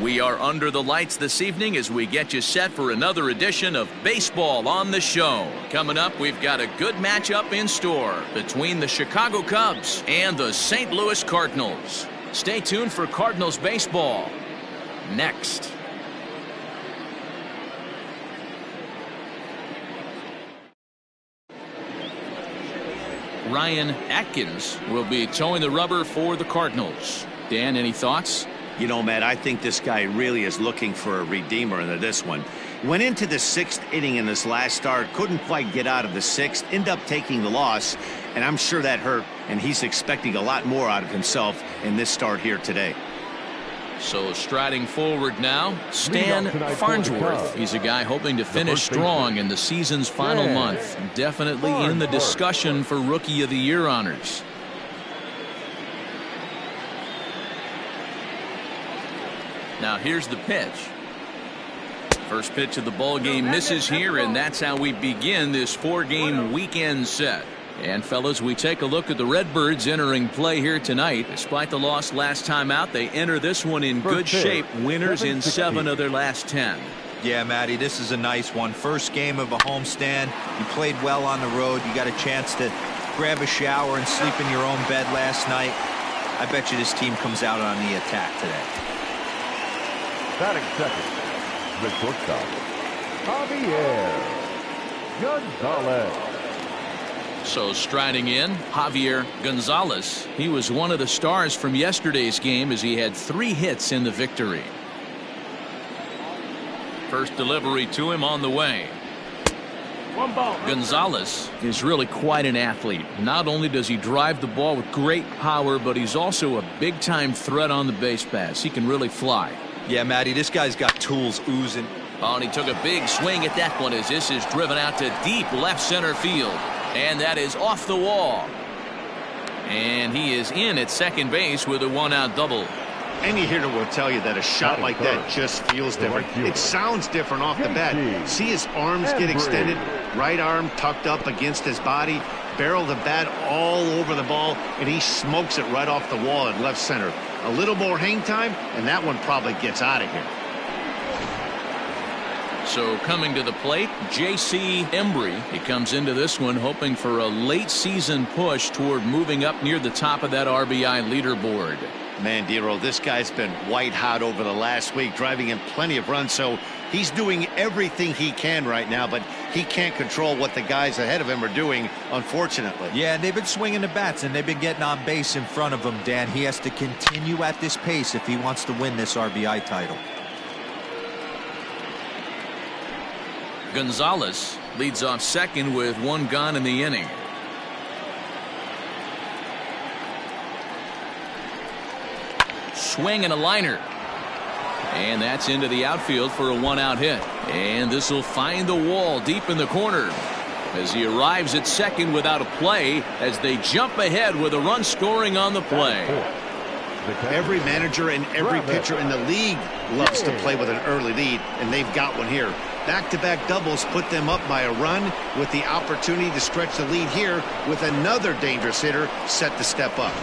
We are under the lights this evening as we get you set for another edition of Baseball on the Show. Coming up, we've got a good matchup in store between the Chicago Cubs and the St. Louis Cardinals. Stay tuned for Cardinals baseball next. Ryan Atkins will be towing the rubber for the Cardinals. Dan, any thoughts? You know, Matt, I think this guy really is looking for a redeemer into this one. Went into the 6th inning in this last start, couldn't quite get out of the 6th, end up taking the loss, and I'm sure that hurt, and he's expecting a lot more out of himself in this start here today. So striding forward now, Stan Farnsworth. He's a guy hoping to finish strong in the season's final month. Definitely in the discussion for Rookie of the Year honors. Now here's the pitch. First pitch of the ball game misses here, and that's how we begin this 4-game weekend set. And fellas, we take a look at the Redbirds entering play here tonight. Despite the loss last time out, they enter this one in good shape. Winners in 7 of their last 10. Yeah, Matty, this is a nice one. First game of a homestand. You played well on the road. You got a chance to grab a shower and sleep in your own bed last night. I bet you this team comes out on the attack today. Batting second, the shortstop, Javier Gonzalez. So striding in, Javier Gonzalez. He was one of the stars from yesterday's game as he had 3 hits in the victory. First delivery to him on the way. Gonzalez is really quite an athlete. Not only does he drive the ball with great power, but he's also a big-time threat on the base paths. He can really fly. Yeah, Matty, this guy's got tools oozing. Oh, and he took a big swing at that one as this is driven out to deep left center field. And that is off the wall. And he is in at second base with a 1-out double. Any hitter will tell you that a shot like that just feels different. It sounds different off the bat. See his arms get extended, right arm tucked up against his body, barrel the bat all over the ball, and he smokes it right off the wall at left center. A little more hang time, and that one probably gets out of here. So coming to the plate, J.C. Embry. He comes into this one hoping for a late season push toward moving up near the top of that RBI leaderboard. Man, Dero, this guy's been white hot over the last week, driving in plenty of runs, so he's doing everything he can right now, but he can't control what the guys ahead of him are doing, unfortunately. Yeah, they've been swinging the bats, and they've been getting on base in front of him, Dan. He has to continue at this pace if he wants to win this RBI title. Gonzalez leads off second with 1 gone in the inning. Swing and a liner. And that's into the outfield for a 1-out hit. And this will find the wall deep in the corner as he arrives at second without a play as they jump ahead with a run scoring on the play. Every manager and every pitcher in the league loves to play with an early lead, and they've got one here. Back-to-back doubles put them up by a run with the opportunity to stretch the lead here with another dangerous hitter set to step up.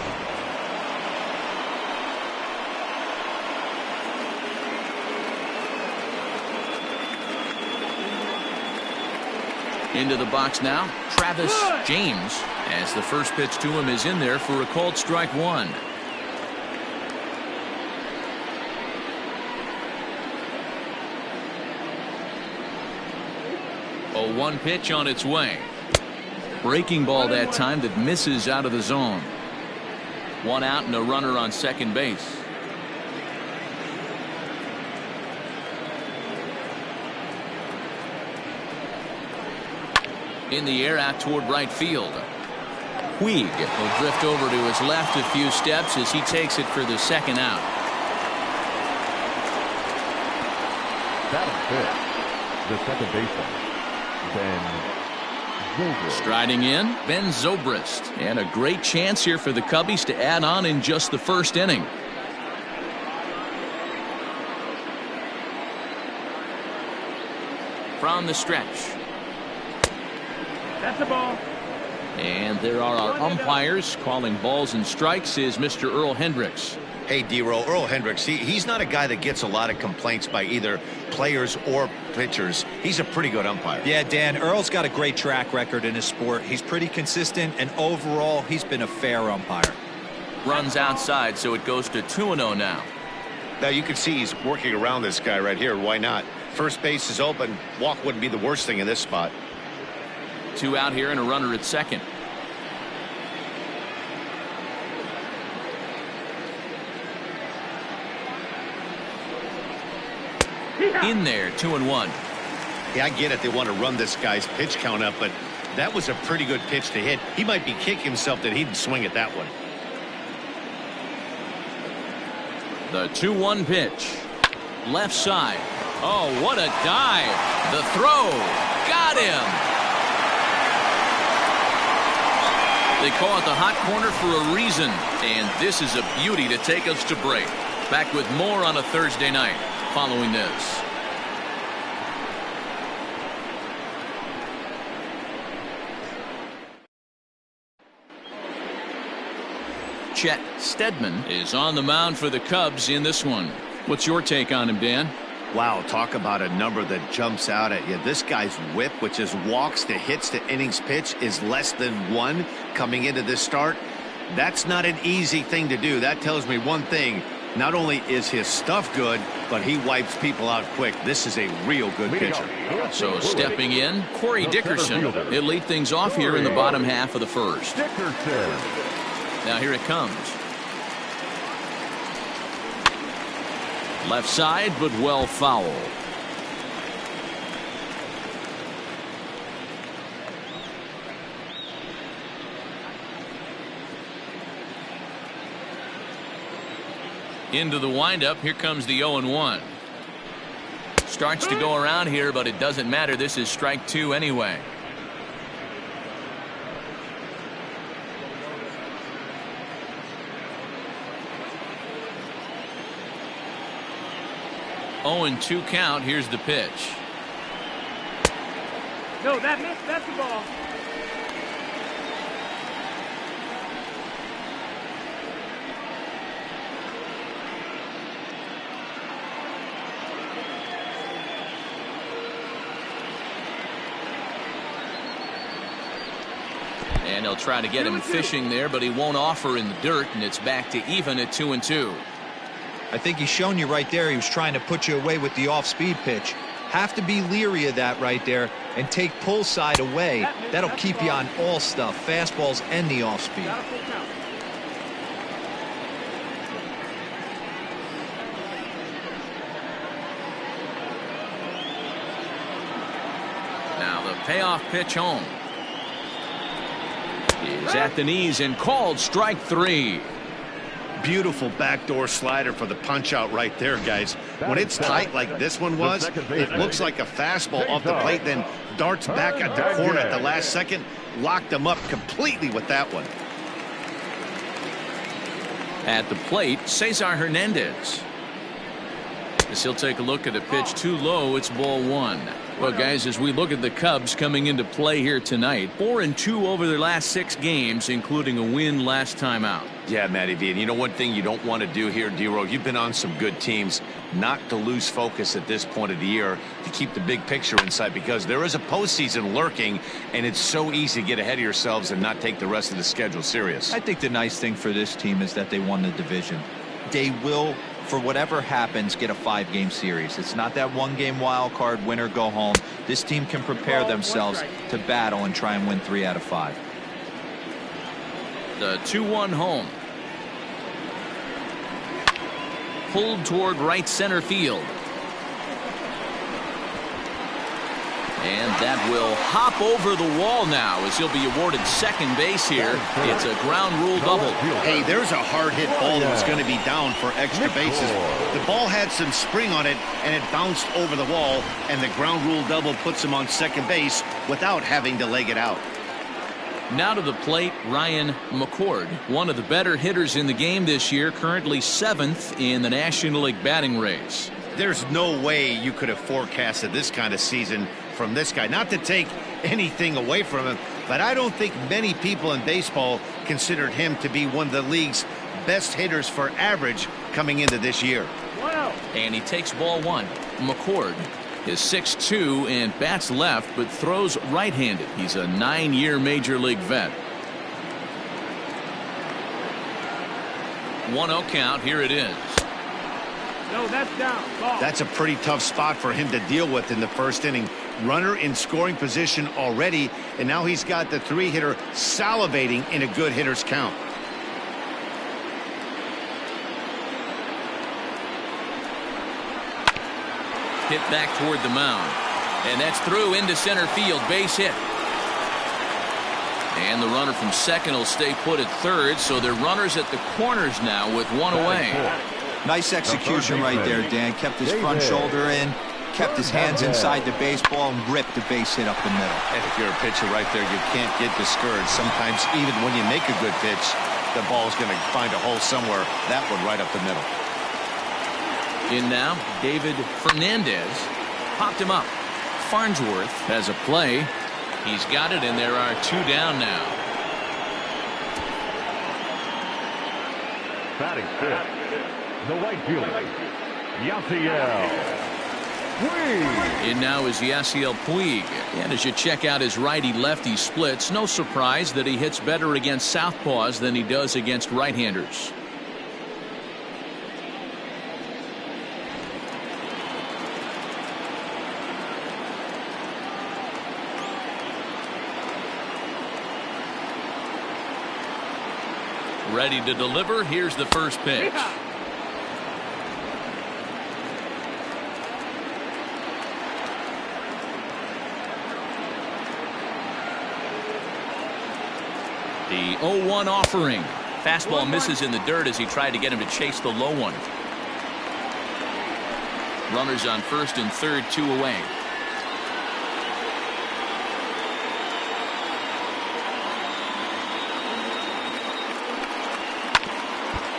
Into the box now, Travis James, as the first pitch to him is in there for a called strike 1. A 1 pitch on its way. Breaking ball that time that misses out of the zone. 1 out and a runner on second base. In the air out toward right field. Puig will drift over to his left a few steps as he takes it for the 2nd out. Batting fifth, the second baseman, Ben Zobrist. Striding in, Ben Zobrist. And a great chance here for the Cubbies to add on in just the 1st inning. From the stretch. That's the ball. And there are our umpires calling balls and strikes is Mr. Earl Hendricks. Hey, D-Roll, Earl Hendricks, he's not a guy that gets a lot of complaints by either players or pitchers. He's a pretty good umpire. Yeah, Dan, Earl's got a great track record in his sport. He's pretty consistent, and overall, he's been a fair umpire. Runs outside, so it goes to 2-0 now. Now, you can see he's working around this guy right here. Why not? First base is open. Walk wouldn't be the worst thing in this spot. 2 out here and a runner at second. In there, 2-1. Yeah, I get it. They want to run this guy's pitch count up, but that was a pretty good pitch to hit. He might be kicking himself that he didn't swing at that one. The 2-1 pitch. Left side. Oh, what a dive. The throw. Got him. They call it the hot corner for a reason. And this is a beauty to take us to break. Back with more on a Thursday night following this. Chet Steadman is on the mound for the Cubs in this one. What's your take on him, Dan? Wow, talk about a number that jumps out at you. This guy's whip, which is walks to hits to innings pitch, is less than 1 coming into this start. That's not an easy thing to do. That tells me one thing. Not only is his stuff good, but he wipes people out quick. This is a real good pitcher. So stepping in, Corey Dickerson. He'll lead things off here in the bottom half of the first. Now here it comes. Left side, but well foul. Into the windup. Here comes the 0-1. Starts to go around here, but it doesn't matter. This is strike 2 anyway. Oh, and 2 count. Here's the pitch. No, that missed. That's the ball. And he'll try to get him fishing there, but he won't offer in the dirt, and it's back to even at 2-2. I think he's shown you right there. He was trying to put you away with the off-speed pitch. Have to be leery of that right there and take pull side away. That'll keep you on all stuff, fastballs and the off-speed. Now the payoff pitch home. Is at the knees and called strike 3. Beautiful backdoor slider for the punch out right there, guys. When it's tight like this one was, it looks like a fastball off the plate, then darts back at the corner at the last second. Locked him up completely with that one. At the plate, Cesar Hernandez. As he'll take a look at a pitch too low, it's ball 1. Well, guys, as we look at the Cubs coming into play here tonight, 4-2 over their last 6 games, including a win last time out. Yeah, Matty V, and you know one thing you don't want to do here, D-Row, you've been on some good teams, not to lose focus at this point of the year, to keep the big picture in sight, because there is a postseason lurking, and it's so easy to get ahead of yourselves and not take the rest of the schedule serious. I think the nice thing for this team is that they won the division. They will, for whatever happens, get a 5-game series. It's not that 1-game wild card, win or go home. This team can prepare themselves to battle and try and win 3 out of 5. The 2-1 home. Pulled toward right center field. And that will hop over the wall now as he'll be awarded second base here. It's a ground rule double. Hey, there's a hard hit ball that was going to be down for extra bases. The ball had some spring on it, and it bounced over the wall, and the ground rule double puts him on second base without having to leg it out. Now to the plate, Ryan McCord, one of the better hitters in the game this year, currently 7th in the National League batting race. There's no way you could have forecasted this kind of season from this guy. Not to take anything away from him, but I don't think many people in baseball considered him to be one of the league's best hitters for average coming into this year. 1-0. And he takes ball one. McCord is 6'2" and bats left, but throws right-handed. He's a 9-year major league vet. 1-0 count. Here it is. No, that's down. Ball. That's a pretty tough spot for him to deal with in the first inning. Runner in scoring position already, and now he's got the 3-hitter salivating in a good hitter's count. Hit back toward the mound. And that's through into center field. Base hit. And the runner from second will stay put at third, so they're runners at the corners now with one away. Nice execution right there, Dan. Kept his front shoulder in, kept his hands inside the baseball, and ripped the base hit up the middle. And if you're a pitcher right there, you can't get discouraged. Sometimes even when you make a good pitch, the ball's going to find a hole somewhere. That one right up the middle. In now, David Fernandez popped him up. Farnsworth has a play. He's got it, and there are 2 down now. Batting fifth, the right fielder, Yasiel Puig. In now is Yasiel Puig. And as you check out his righty-lefty splits, no surprise that he hits better against southpaws than he does against right-handers. Ready to deliver. Here's the first pitch. The 0-1 offering. Fastball misses in the dirt as he tried to get him to chase the low one. Runners on first and third, 2 away.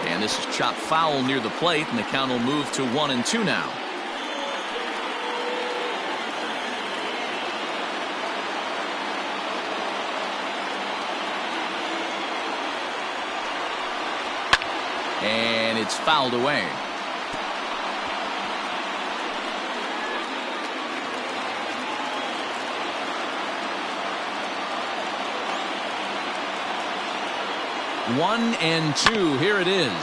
And this is chopped foul near the plate, and the count will move to 1-2 now. And it's fouled away. One and two. Here it is.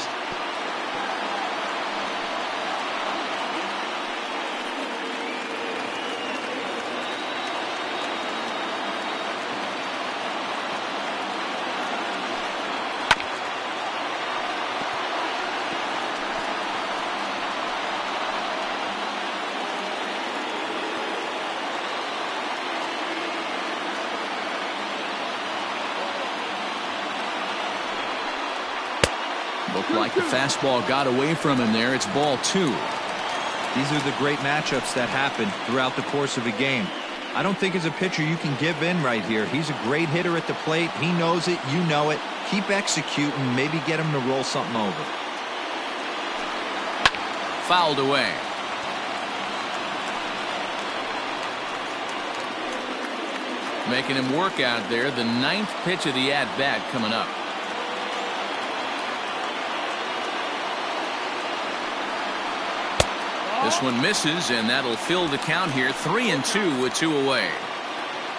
Looked like the fastball got away from him there. It's ball 2. These are the great matchups that happen throughout the course of a game. I don't think as a pitcher you can give in right here. He's a great hitter at the plate. He knows it. You know it. Keep executing. Maybe get him to roll something over. Fouled away. Making him work out there. The 9th pitch of the at-bat coming up. This one misses, and that'll fill the count here. 3-2 with 2 away.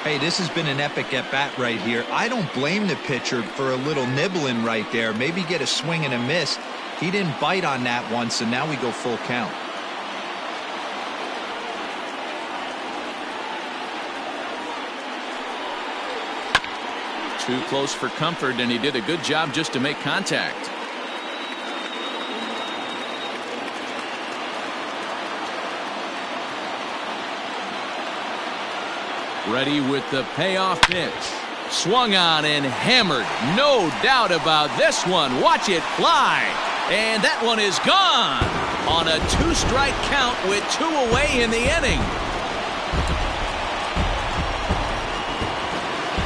Hey, this has been an epic at-bat right here. I don't blame the pitcher for a little nibbling right there. Maybe get a swing and a miss. He didn't bite on that one, so now we go full count. Too close for comfort, and he did a good job just to make contact. Ready with the payoff pitch. Swung on and hammered. No doubt about this one. Watch it fly. And that one is gone on a 2-strike count with 2 away in the inning.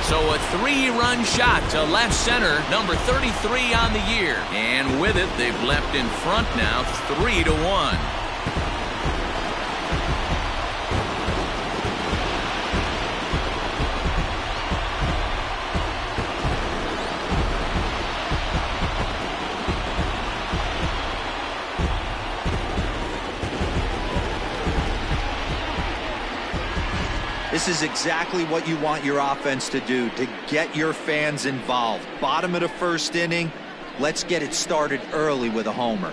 So a 3-run shot to left center, number 33 on the year. And with it, they've leapt in front now, 3-1. This is exactly what you want your offense to do, to get your fans involved. Bottom of the first inning, let's get it started early with a homer.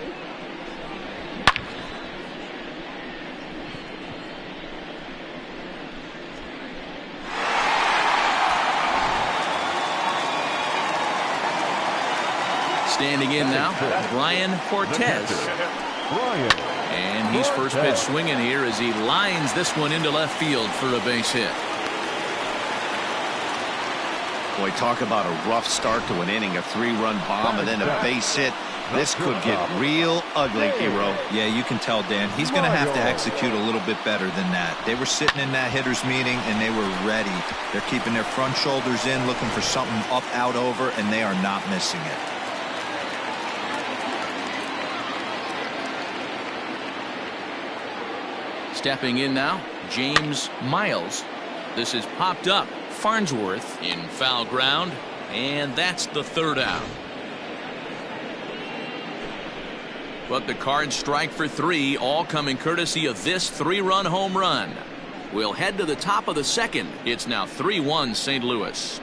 Standing in now, Brian Cortez. And he's first pitch swinging here as he lines this one into left field for a base hit. Boy, talk about a rough start to an inning, a 3-run bomb and then a base hit. This could get real ugly, Hero. Yeah, you can tell, Dan. He's going to have to execute a little bit better than that. They were sitting in that hitter's meeting, and they were ready. They're keeping their front shoulders in, looking for something up, out, over, and they are not missing it. Stepping in now, James Miles. This is popped up. Farnsworth in foul ground, and that's the third out. But the Cards strike for 3, all coming courtesy of this 3-run home run. We'll head to the top of the second. It's now 3-1 St. Louis.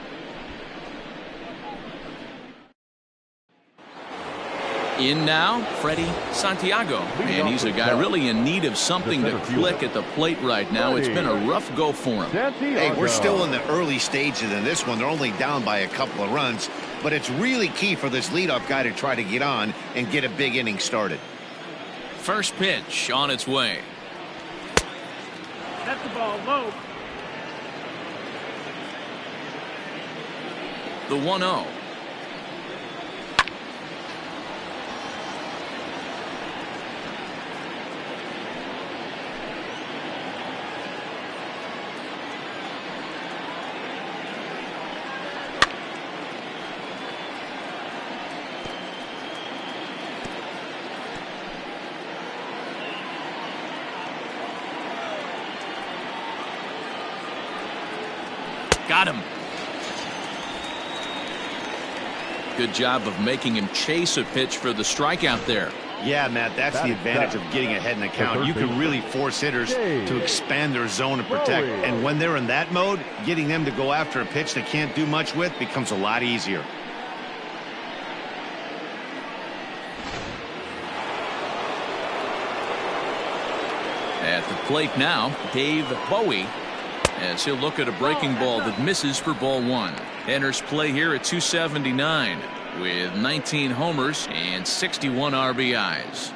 In now, Freddie Santiago, and he's a guy really in need of something to click at the plate right now. It's been a rough go for him. Hey, we're still in the early stages in this one. They're only down by a couple of runs, but it's really key for this leadoff guy to try to get on and get a big inning started. First pitch on its way. Set the ball low. The 1-0. Got him. Good job of making him chase a pitch for the strikeout there. Yeah, Matt, that's the advantage of getting ahead in the count. You can really force hitters to expand their zone and protect. And when they're in that mode, getting them to go after a pitch they can't do much with becomes a lot easier. At the plate now, Dave Bowie, as he'll look at a breaking ball that misses for ball 1. Enters play here at 279 with 19 homers and 61 RBIs.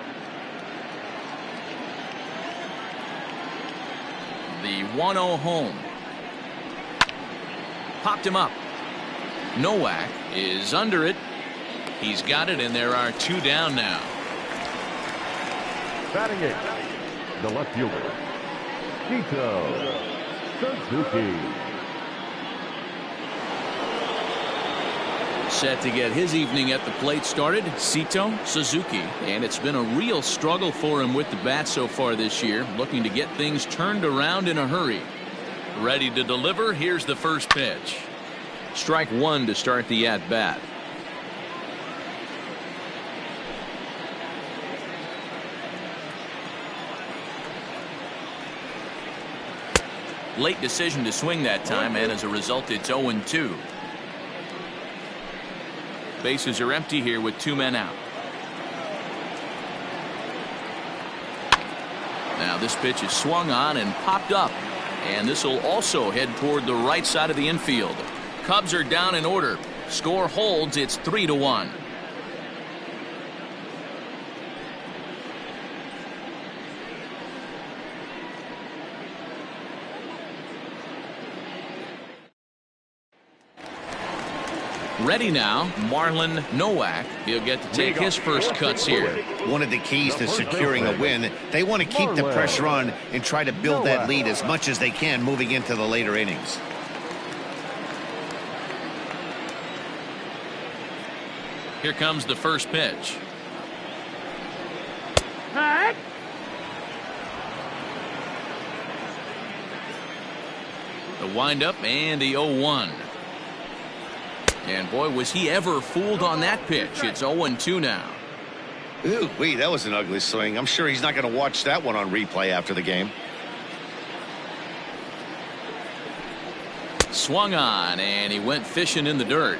The 1-0 home. Popped him up. Nowak is under it. He's got it, and there are 2 down now. Batting it, the left fielder, Suzuki. Set to get his evening at the plate started, Sito Suzuki. And it's been a real struggle for him with the bat so far this year, looking to get things turned around in a hurry. Ready to deliver, here's the first pitch. Strike 1 to start the at-bat. Late decision to swing that time, and as a result, it's 0-2. Bases are empty here with 2 men out. Now this pitch is swung on and popped up, and this will also head toward the right side of the infield. Cubs are down in order. Score holds. It's 3-1. Ready now, Marlon Nowak. He'll get to take his first cuts here. One of the keys to securing a win, they want to keep the pressure on and try to build that lead as much as they can moving into the later innings. Here comes the first pitch. Hut. The windup and the 0-1. And boy, was he ever fooled on that pitch. It's 0-2 now. Ooh, wait, that was an ugly swing. I'm sure he's not going to watch that one on replay after the game. swung on, and he went fishing in the dirt.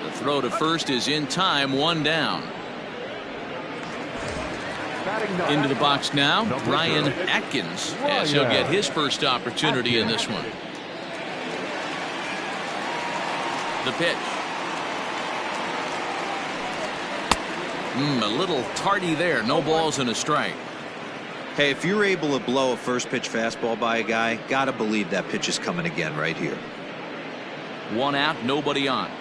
The throw to first is in time, 1 down. Into the box now, Ryan Atkins, as he'll get his first opportunity in this one. The pitch. A little tardy there. No balls and a strike. Hey, if you're able to blow a first pitch fastball by a guy, gotta believe that pitch is coming again right here. 1 out, nobody on.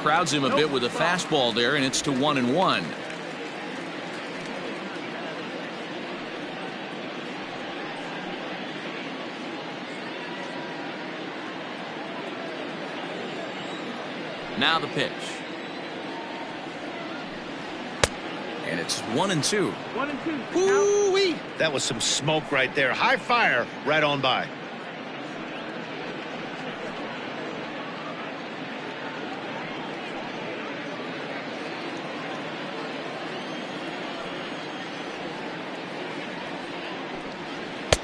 Crowds him a bit with a fastball there, and it's to 1-1. Now the pitch. And it's 1-2. 1-2. Ooh-wee. That was some smoke right there. High fire right on by.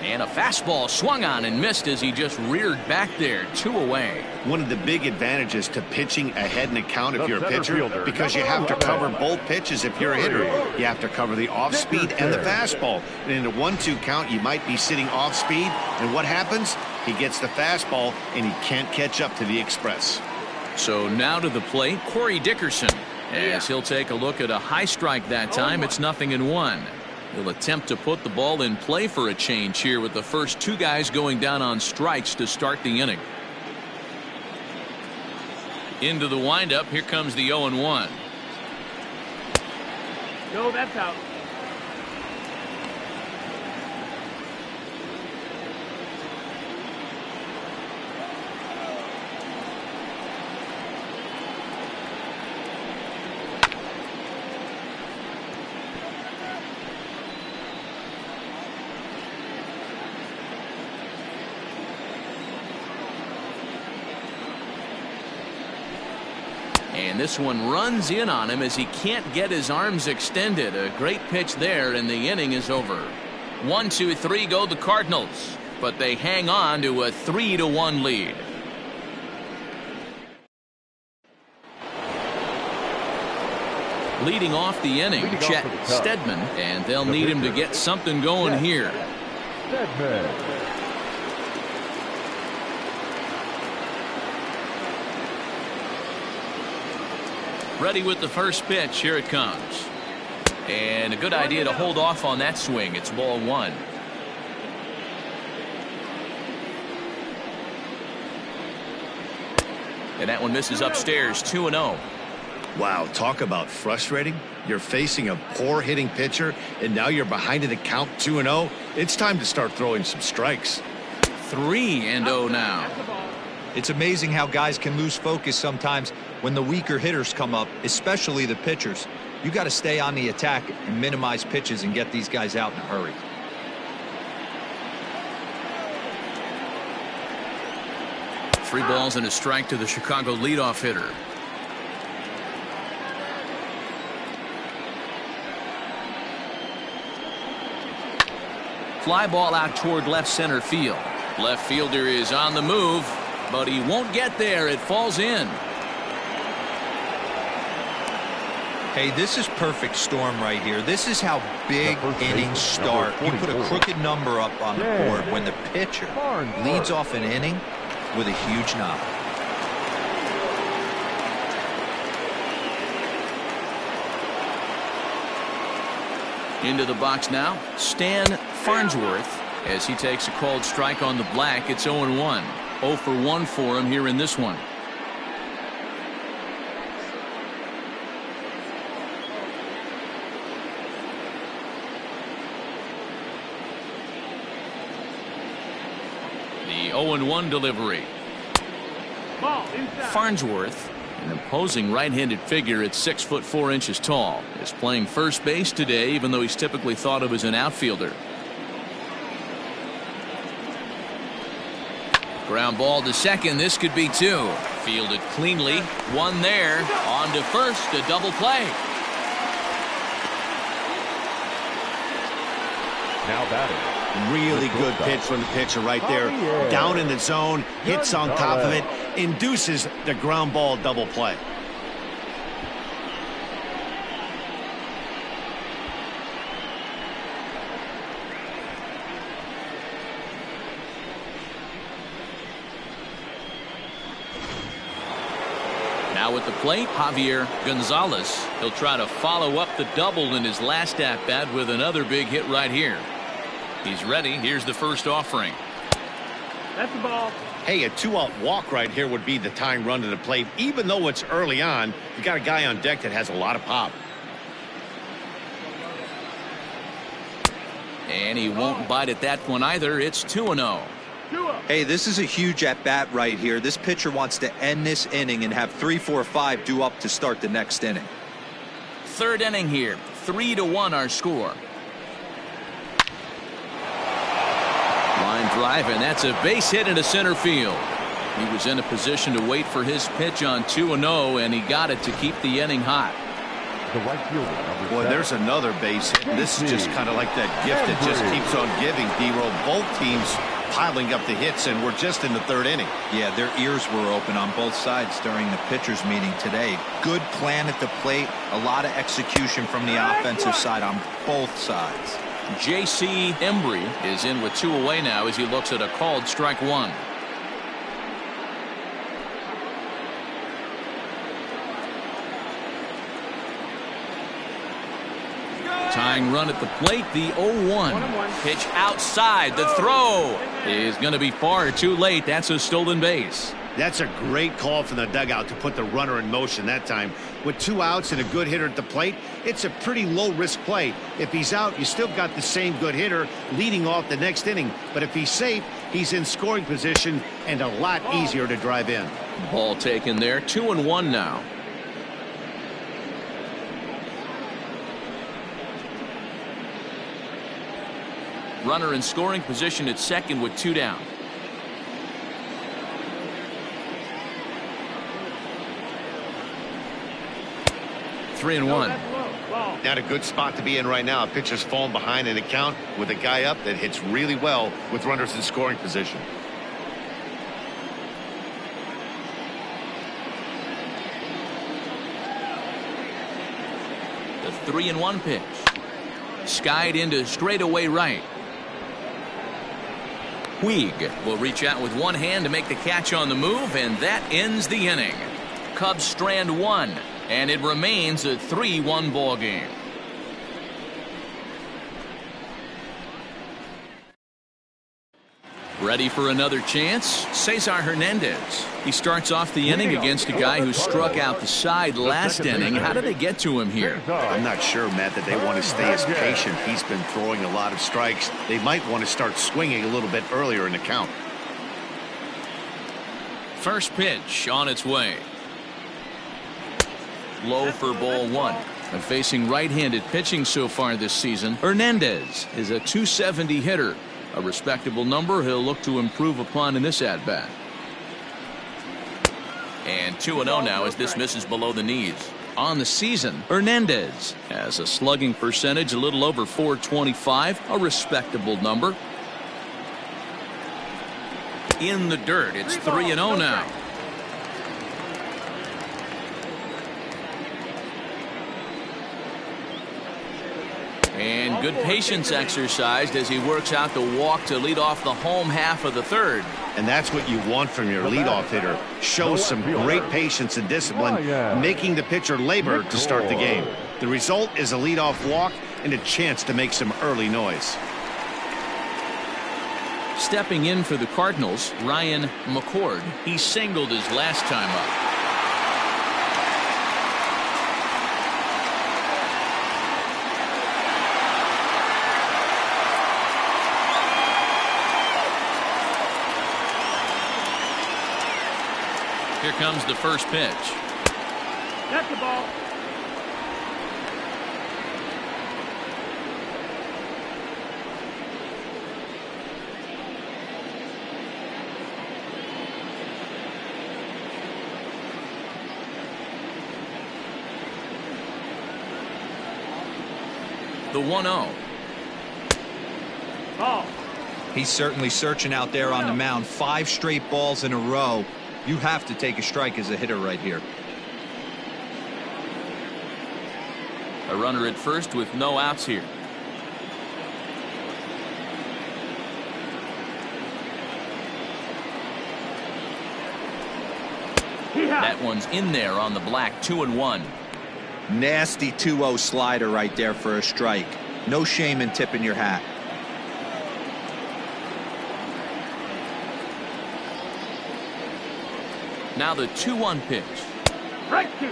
And a fastball swung on and missed as he just reared back there. 2 away. One of the big advantages to pitching ahead in a count if you're a pitcher, because you have to cover both pitches if you're a hitter. You have to cover the off speed and the fastball. And in a 1-2 count, you might be sitting off speed. And what happens? He gets the fastball and he can't catch up to the express. So now to the plate, Corey Dickerson, as he'll take a look at a high strike that time. It's 0-1. He'll attempt to put the ball in play for a change here with the first 2 guys going down on strikes to start the inning. Into the windup. Here comes the 0-1. No, that's out. And this one runs in on him as he can't get his arms extended. A great pitch there, and the inning is over. 1-2-3 go the Cardinals, but they hang on to a 3-1 lead. Leading off the inning, Chet Steadman, and they'll need him to get something going here. Ready with the first pitch. Here it comes. And a good idea to hold off on that swing. It's ball 1. And that one misses upstairs. 2-0. Wow, talk about frustrating. You're facing a poor hitting pitcher, and now you're behind in the count 2-0. It's time to start throwing some strikes. 3-0 now. It's amazing how guys can lose focus sometimes when the weaker hitters come up, especially the pitchers. You got to stay on the attack and minimize pitches and get these guys out in a hurry. Three balls and a strike to the Chicago leadoff hitter. Fly ball out toward left center field. Left fielder is on the move, but he won't get there. It falls in. Hey, this is perfect storm right here. This is how big innings start. You put a crooked number up on the board when the pitcher leads off an inning with a huge knock. Into the box now, Stan Farnsworth, as he takes a called strike on the black. It's 0-1. 0 for 1 for him here in this one. The 0-1 delivery. Ball inside. Farnsworth, an imposing right-handed figure at 6'4" tall, is playing first base today, even though he's typically thought of as an outfielder. Ground ball to second. This could be 2. Fielded cleanly. 1 there. On to first. A double play. Now batting. Really good pitch from the pitcher right there. Down in the zone, hits on top of it, induces the ground ball double play. Now at the plate, Javier Gonzalez. He'll try to follow up the double in his last at-bat with another big hit right here. He's ready. Here's the first offering. That's the ball. Hey, a 2-out walk right here would be the tying run to the plate. Even though it's early on, you got a guy on deck that has a lot of pop. And he won't bite at that one either. It's 2-0. Hey, this is a huge at-bat right here. This pitcher wants to end this inning and have 3, 4, 5 due up to start the next inning. Third inning here. 3-1 our score. Line drive, and that's a base hit into center field. He was in a position to wait for his pitch on 2-0, and he got it to keep the inning hot. The right fielder. Boy, there's another base hit. This is just kind of like that gift that just keeps on giving, D-Roll. Both teams piling up the hits, and we're just in the third inning. Yeah, their ears were open on both sides during the pitchers meeting today. Good plan at the plate, a lot of execution from the offensive side on both sides. J.C. Embry is in with 2 away now as he looks at a called strike 1. Tying run at the plate, the 0-1. Pitch outside. The throw is going to be far too late. That's a stolen base. That's a great call from the dugout to put the runner in motion that time. With 2 outs and a good hitter at the plate, it's a pretty low-risk play. If he's out, you still got the same good hitter leading off the next inning. But if he's safe, he's in scoring position and a lot easier to drive in. Ball taken there. 2-1 now. Runner in scoring position at second with 2 down. Three and one. Not a good spot to be in right now. A pitcher's falling behind in a count with a guy up that hits really well with runners in scoring position. The 3-1 pitch. Skied into straightaway right. Puig will reach out with one hand to make the catch on the move, and that ends the inning. Cubs strand 1, and it remains a 3-1 ball game. Ready for another chance? Cesar Hernandez. He starts off the inning against a guy who struck out the side last inning. How did they get to him here? I'm not sure, Matt, that they want to stay as patient. He's been throwing a lot of strikes. They might want to start swinging a little bit earlier in the count. First pitch on its way. Low for ball 1. And facing right-handed pitching so far this season, Hernandez is a .270 hitter. A respectable number he'll look to improve upon in this at-bat. And 2-0 now as this misses below the knees. On the season, Hernandez has a slugging percentage a little over .425, a respectable number. In the dirt, it's 3-0 now. And good patience exercised as he works out the walk to lead off the home half of the third. And that's what you want from your leadoff hitter. Shows some great patience and discipline, making the pitcher labor to start the game. The result is a leadoff walk and a chance to make some early noise. Stepping in for the Cardinals, Ryan McCord. He singled his last time up. Here comes the first pitch. That's the ball. The 1-0. Ball. He's certainly searching out there on the mound. 5 straight balls in a row. You have to take a strike as a hitter right here. A runner at first with no outs here. That one's in there on the black. 2-1. Nasty 2-0 slider right there for a strike. No shame in tipping your hat. Now the 2-1 pitch. Strike 2.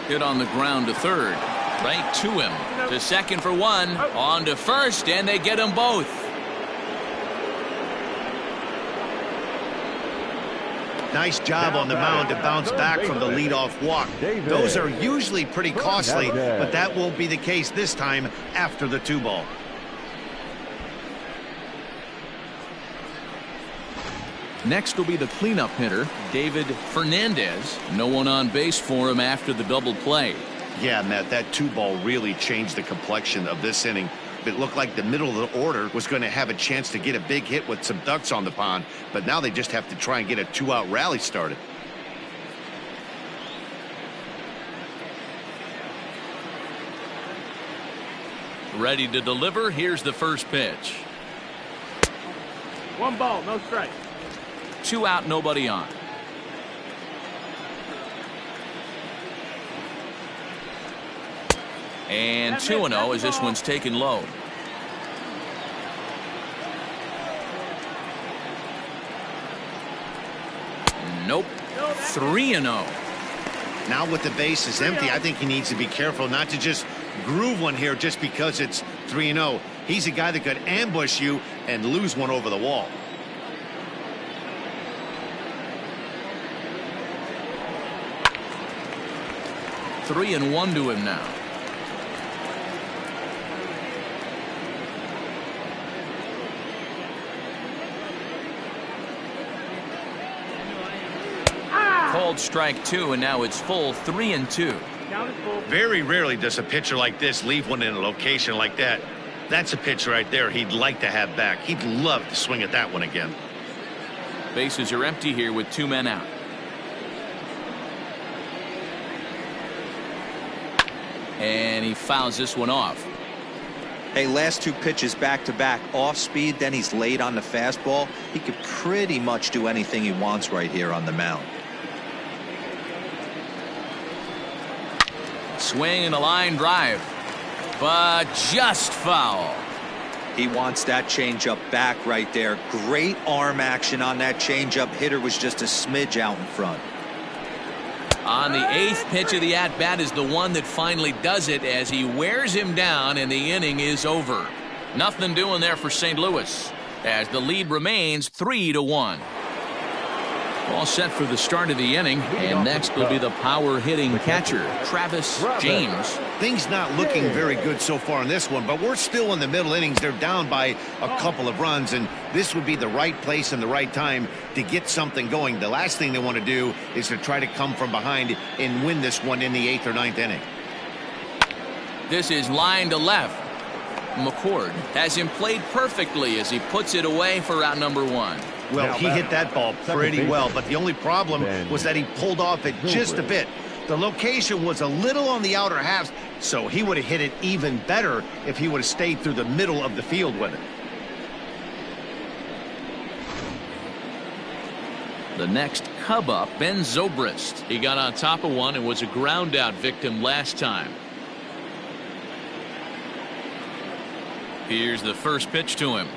Hit on the ground to third. Right to him. To second for one. On to first, and they get them both. Nice job on the mound to bounce back from the leadoff walk. Those are usually pretty costly, but that won't be the case this time after the 2-ball. Next will be the cleanup hitter, David Fernandez. No one on base for him after the double play. Yeah, Matt, that 2-ball really changed the complexion of this inning. It looked like the middle of the order was going to have a chance to get a big hit with some ducks on the pond, but now they just have to try and get a 2-out rally started. Ready to deliver. Here's the first pitch. 1 ball, no strike. 2 out, nobody on. And 2-0 as this one's taken low. Nope. 3-0. Now with the bases empty, I think he needs to be careful not to just groove one here just because it's 3-0. He's a guy that could ambush you and lose one over the wall. 3-1 to him now. Called strike 2, and now it's full 3-2. Very rarely does a pitcher like this leave one in a location like that. That's a pitch right there he'd like to have back. He'd love to swing at that one again. Bases are empty here with 2 men out. And he fouls this one off. Hey, last 2 pitches back-to-back off speed, then he's late on the fastball. He could pretty much do anything he wants right here on the mound. Swing and a line drive, but just foul. He wants that changeup back right there. Great arm action on that changeup. Hitter was just a smidge out in front. On the 8th pitch of the at-bat is the one that finally does it as he wears him down, and the inning is over. Nothing doing there for St. Louis as the lead remains 3-1. All set for the start of the inning, and next will be the power-hitting catcher, Travis James. Things not looking very good so far in this one, but we're still in the middle innings. They're down by a couple of runs, and this would be the right place and the right time to get something going. The last thing they want to do is to try to come from behind and win this one in the 8th or 9th inning. This is line to left. McCord has him played perfectly as he puts it away for out number 1. Well, he hit that ball pretty well, but the only problem was that he pulled off it just a bit. The location was a little on the outer half, so he would have hit it even better if he would have stayed through the middle of the field with it. The next Cub up, Ben Zobrist. He got on top of one and was a ground out victim last time. Here's the first pitch to him.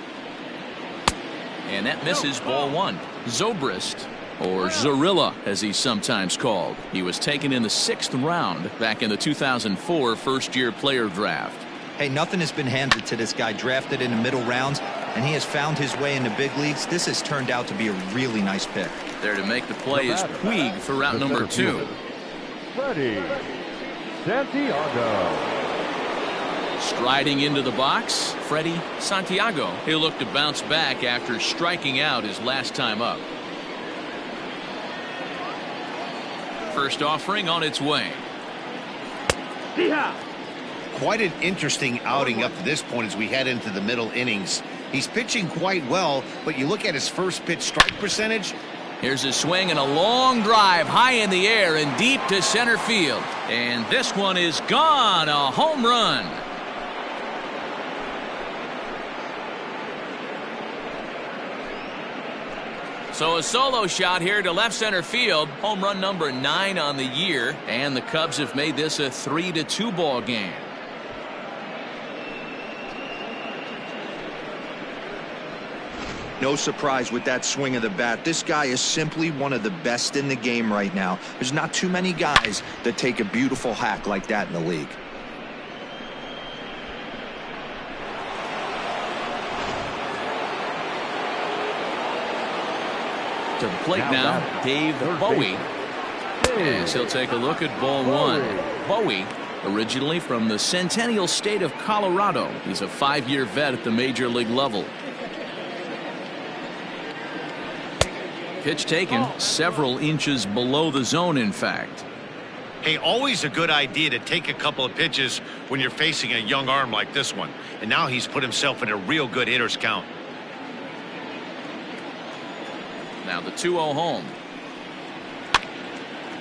And that misses, ball 1. Zobrist, or Zorilla as he's sometimes called. He was taken in the 6th round back in the 2004 first-year player draft. Hey, nothing has been handed to this guy. Drafted in the middle rounds, and he has found his way in the big leagues. This has turned out to be a really nice pick. There to make the play is Puig for route number 2. Freddie Santiago. Striding into the box, Freddie Santiago. He'll look to bounce back after striking out his last time up. First offering on its way. Quite an interesting outing up to this point as we head into the middle innings. He's pitching quite well, but you look at his first pitch strike percentage. Here's a swing and a long drive high in the air and deep to center field. And this one is gone. A home run. So a solo shot here to left center field. Home run number 9 on the year. And the Cubs have made this a 3-2 ball game. No surprise with that swing of the bat. This guy is simply one of the best in the game right now. There's not too many guys that take a beautiful hack like that in the league. To the plate now, Dave Bowie. As he'll take a look at ball 1. Bowie, originally from the Centennial State of Colorado. He's a 5-year vet at the major league level. Pitch taken several inches below the zone, in fact. Hey, always a good idea to take a couple of pitches when you're facing a young arm like this one. And now he's put himself in a real good hitter's count. Now the 2-0 home.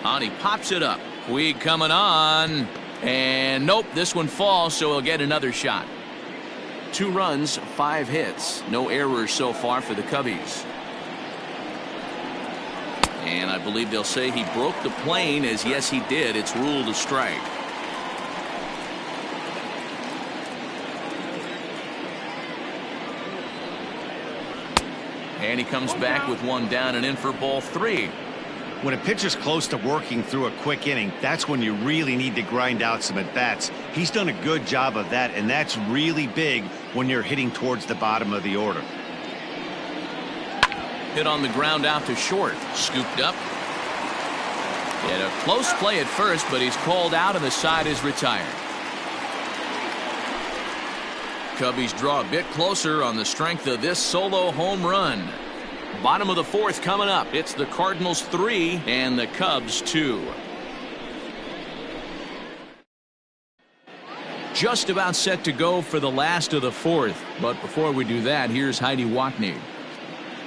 On, he pops it up. Puig coming on. And nope, this one falls, so he'll get another shot. 2 runs, 5 hits. No errors so far for the Cubbies. And I believe they'll say he broke the plane, as yes he did. It's ruled a strike. And he comes back with 1 down and in for ball 3. When a pitcher's close to working through a quick inning, that's when you really need to grind out some at-bats. He's done a good job of that, and that's really big when you're hitting towards the bottom of the order. Hit on the ground out to short. Scooped up. Had a close play at first, but he's called out and the side is retired. Cubbies draw a bit closer on the strength of this solo home run. Bottom of the 4th coming up. It's the Cardinals 3 and the Cubs 2. Just about set to go for the last of the 4th. But before we do that, here's Heidi Watney.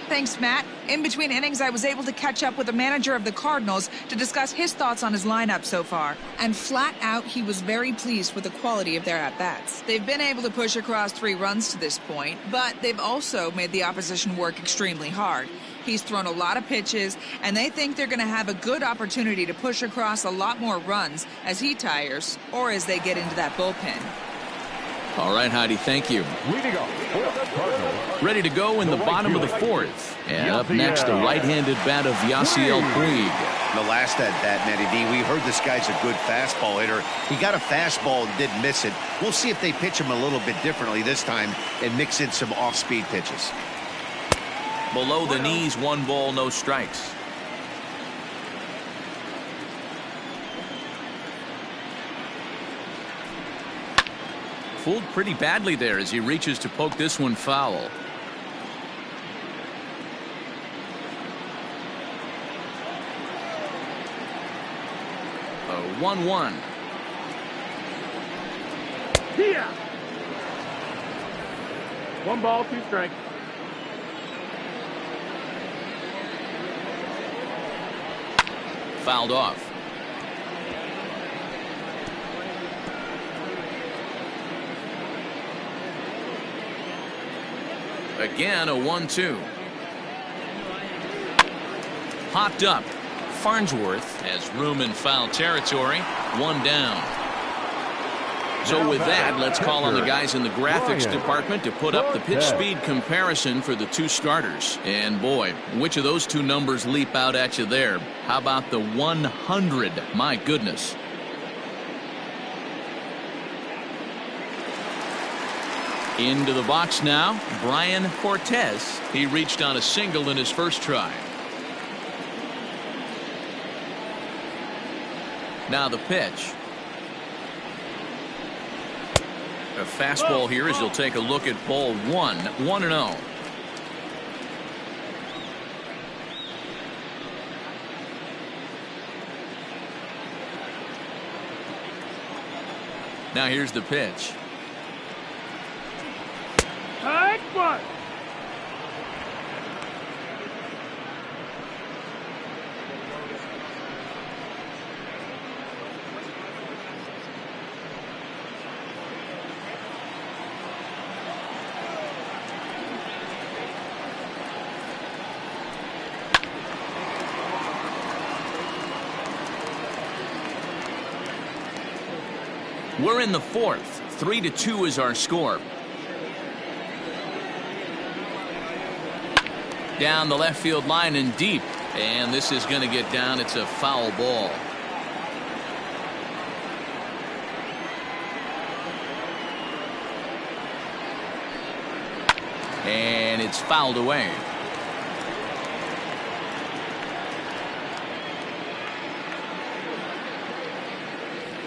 Thanks, Matt. In between innings, I was able to catch up with the manager of the Cardinals to discuss his thoughts on his lineup so far. And flat out, he was very pleased with the quality of their at-bats. They've been able to push across 3 runs to this point, but they've also made the opposition work extremely hard. He's thrown a lot of pitches, and they think they're going to have a good opportunity to push across a lot more runs as he tires or as they get into that bullpen. All right, Heidi, thank you. Ready to go in the bottom of the 4th. And up next, the right-handed bat of Yasiel Puig. The last at bat, Matty D, we heard this guy's a good fastball hitter. He got a fastball and did miss it. We'll see if they pitch him a little bit differently this time and mix in some off-speed pitches. Below the knees, 1 ball, no strikes. Fooled pretty badly there as he reaches to poke this one foul. A 1-1. Yeah. 1 ball, 2 strikes. Fouled off. Again, a 1-2. Popped up. Farnsworth has room in foul territory. 1 down. So with that, let's call on the guys in the graphics department to put up the pitch speed comparison for the 2 starters. And boy, which of those 2 numbers leap out at you there? How about the 100? My goodness. Into the box now, Brian Cortez. He reached on a single in his first try. Now the pitch. A fastball here as he'll take a look at ball one. 1-0. Now here's the pitch. Take one. We're in the fourth. 3-2 is our score. Down the left field line and deep. And this is going to get down. It's a foul ball. And it's fouled away.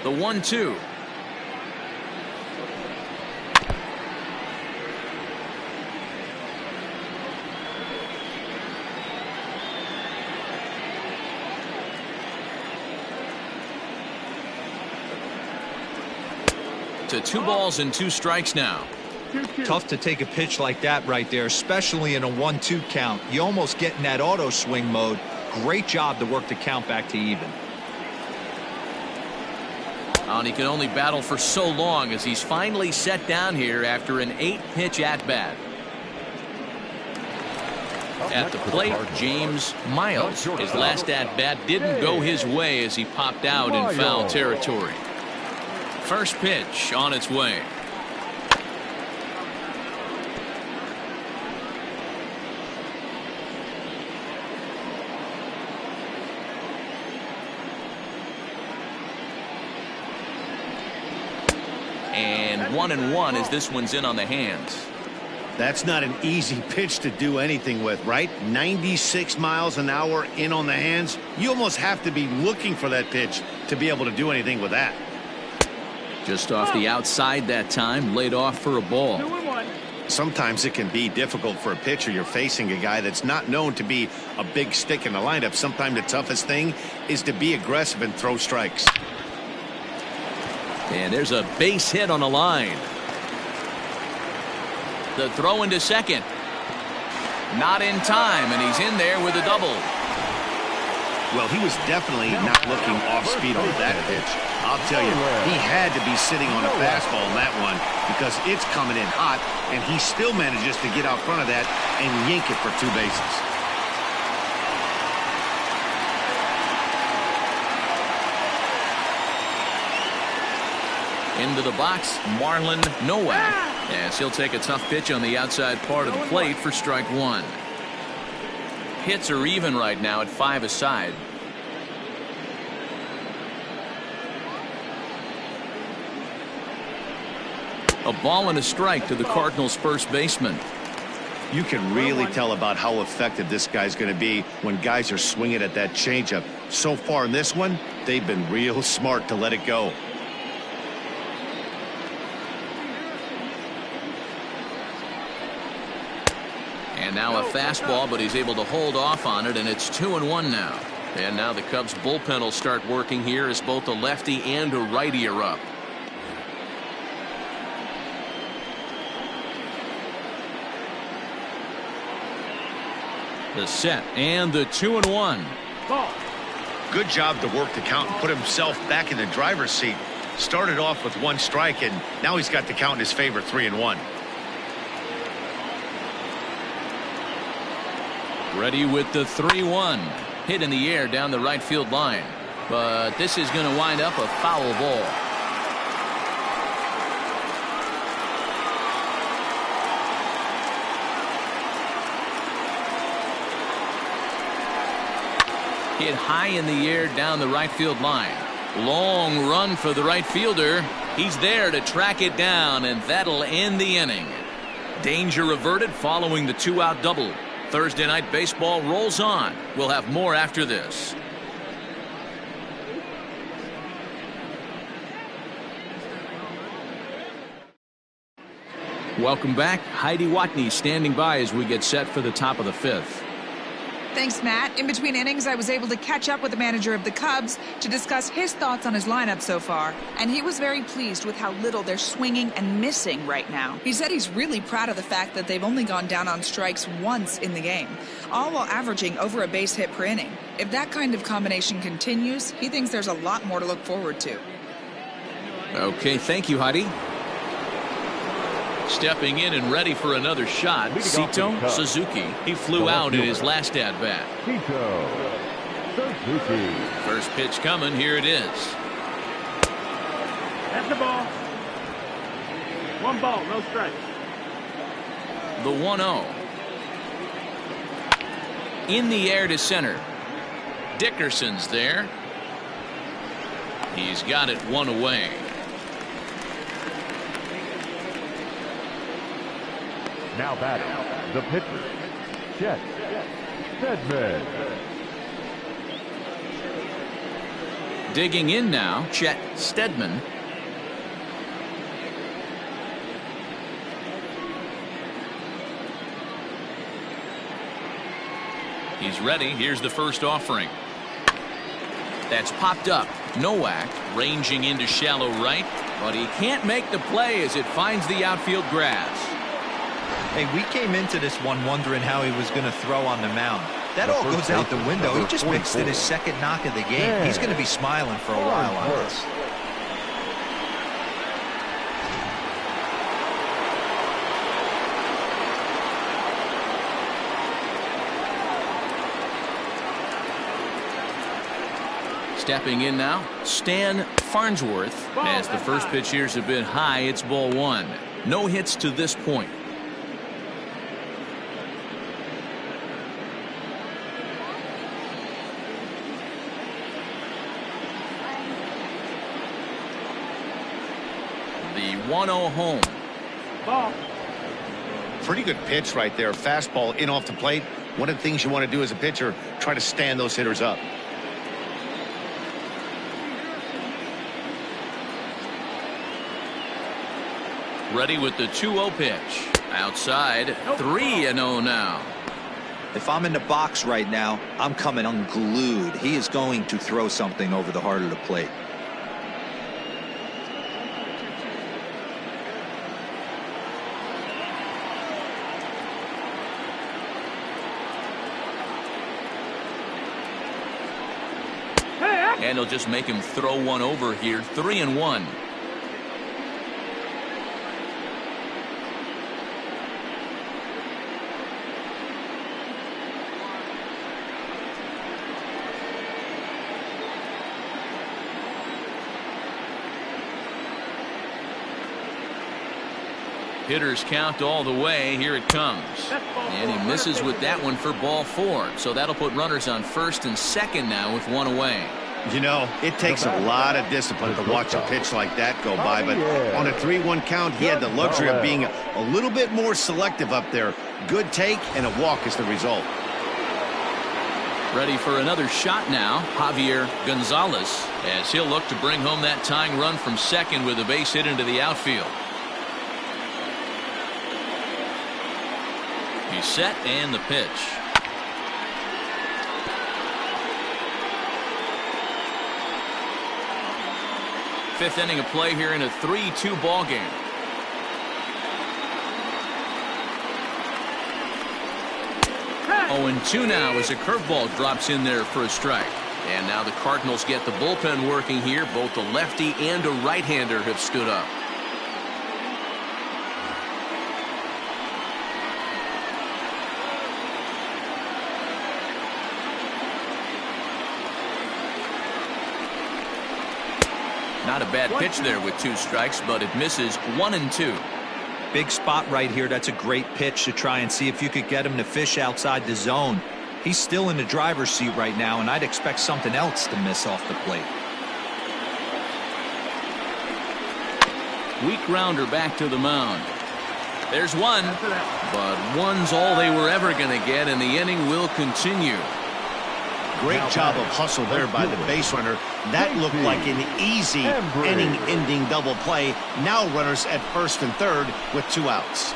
The 1-2. To 2 balls and 2 strikes now. Tough to take a pitch like that right there, especially in a 1-2 count. You almost get in that auto swing mode. Great job to work the count back to even. And he can only battle for so long as he's finally set down here after an 8-pitch at-bat. At the plate, James Miles. His last at-bat didn't go his way as he popped out in foul territory. First pitch on its way. And 1-1 as this one's in on the hands. That's not an easy pitch to do anything with, right? 96 miles an hour in on the hands. You almost have to be looking for that pitch to be able to do anything with that. Just off the outside that time, laid off for a ball. 2-1. Sometimes it can be difficult for a pitcher. You're facing a guy that's not known to be a big stick in the lineup. Sometimes the toughest thing is to be aggressive and throw strikes. And there's a base hit on the line. The throw into second. Not in time, and he's in there with a double. Well, he was definitely not looking off speed on that pitch. I'll tell you, he had to be sitting on a fastball on that one because it's coming in hot, and he still manages to get out front of that and yank it for 2 bases. Into the box, Marlon Nowak, as he'll take a tough pitch on the outside part of the plate for strike 1. Hits are even right now at 5 aside. A ball and a strike to the Cardinals' first baseman. You can really tell about how effective this guy's going to be when guys are swinging at that changeup. So far in this one, they've been real smart to let it go. And now a fastball, but he's able to hold off on it, and it's 2-1 now. And now the Cubs bullpen will start working here as both a lefty and a righty are up. The set and the 2-1. Good job to work the count and put himself back in the driver's seat. Started off with 1 strike, and now he's got the count in his favor, 3-1. Ready with the 3-1. Hit in the air down the right field line. But this is going to wind up a foul ball. Hit high in the air down the right field line. Long run for the right fielder. He's there to track it down, and that'll end the inning. Danger averted following the 2-out double. Thursday night baseball rolls on. We'll have more after this. Welcome back. Heidi Watney standing by as we get set for the top of the 5th. Thanks, Matt. In between innings, I was able to catch up with the manager of the Cubs to discuss his thoughts on his lineup so far. And he was very pleased with how little they're swinging and missing right now. He said he's really proud of the fact that they've only gone down on strikes once in the game, all while averaging over a base hit per inning. If that kind of combination continues, he thinks there's a lot more to look forward to. Okay, thank you, Heidi. Stepping in and ready for another shot, Sito Suzuki. He flew out in his last at-bat. First pitch coming. Here it is. That's the ball. 1 ball, no strikes. The 1-0. In the air to center. Dickerson's there. He's got it 1 away. Now batting, the pitcher, Chet Steadman. Digging in now, Chet Steadman. He's ready. Here's the first offering. That's popped up. Nowak ranging into shallow right, but he can't make the play as it finds the outfield grass. Hey, we came into this one wondering how he was going to throw on the mound. That all goes out the window. He just mixed it his second knock of the game. He's going to be smiling for a while on this. Stepping in now, Stan Farnsworth. As the first pitch here's a bit high, it's ball 1. No hits to this point. The 1-0 home. Ball. Pretty good pitch right there. Fastball in off the plate. One of the things you want to do as a pitcher, try to stand those hitters up. Ready with the 2-0 pitch. Outside, 3-0 now. If I'm in the box right now, I'm coming unglued. He is going to throw something over the heart of the plate. And he'll just make him throw one over here. 3-1. Hitters count all the way. Here it comes. And he misses with that one for ball 4. So that'll put runners on first and second now with 1 away. You know, it takes a lot of discipline to watch a pitch like that go by, but on a 3-1 count, he had the luxury of being a little bit more selective up there. Good take, and a walk is the result. Ready for another shot now, Javier Gonzalez, as he'll look to bring home that tying run from second with a base hit into the outfield. He's set, and the pitch. Fifth inning of play here in a 3-2 ball game. Hey. 0-2 now as a curveball drops in there for a strike. And now the Cardinals get the bullpen working here. Both a lefty and a right-hander have stood up. Not a bad pitch there with 2 strikes, but it misses 1-2. Big spot right here. That's a great pitch to try and see if you could get him to fish outside the zone. He's still in the driver's seat right now, and I'd expect something else to miss off the plate. Weak grounder back to the mound. There's one, but one's all they were ever going to get, and the inning will continue. Great job of hustle there by the base runner. That looked like an easy inning-ending double play. Now runners at first and third with 2 outs.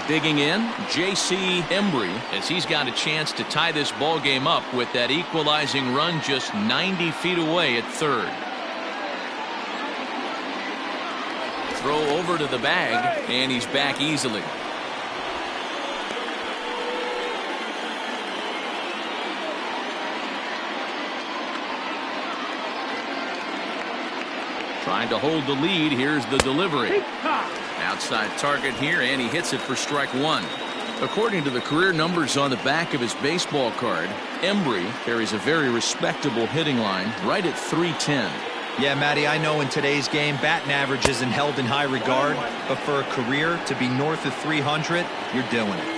Digging in, J.C. Embry, as he's got a chance to tie this ball game up with that equalizing run just 90 feet away at third. Throw over to the bag, and he's back easily. Trying to hold the lead. Here's the delivery. Outside target here, and he hits it for strike one. According to the career numbers on the back of his baseball card, Embry carries a very respectable hitting line right at .310. Yeah, Matty, I know in today's game, batting average isn't held in high regard, but for a career to be north of 300, you're doing it.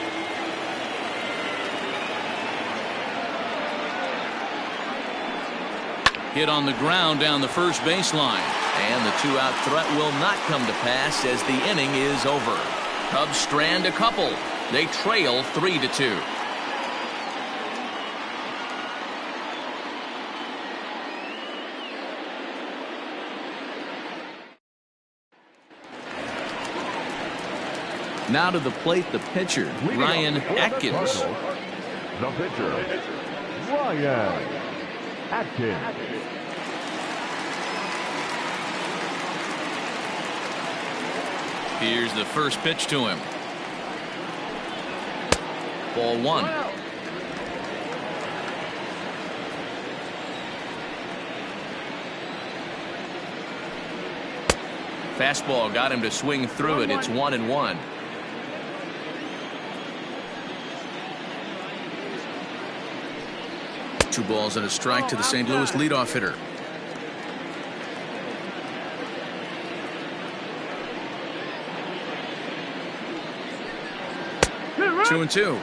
Hit on the ground down the first baseline. And the 2-out threat will not come to pass as the inning is over. Cubs strand a couple. They trail 3-2. Now to the plate, the pitcher, Ryan Atkins. The pitcher, Ryan Atkins. Here's the first pitch to him. Ball one. Fastball got him to swing through it. It's 1-1. Two balls and a strike to the St. Louis leadoff hitter. 2-2.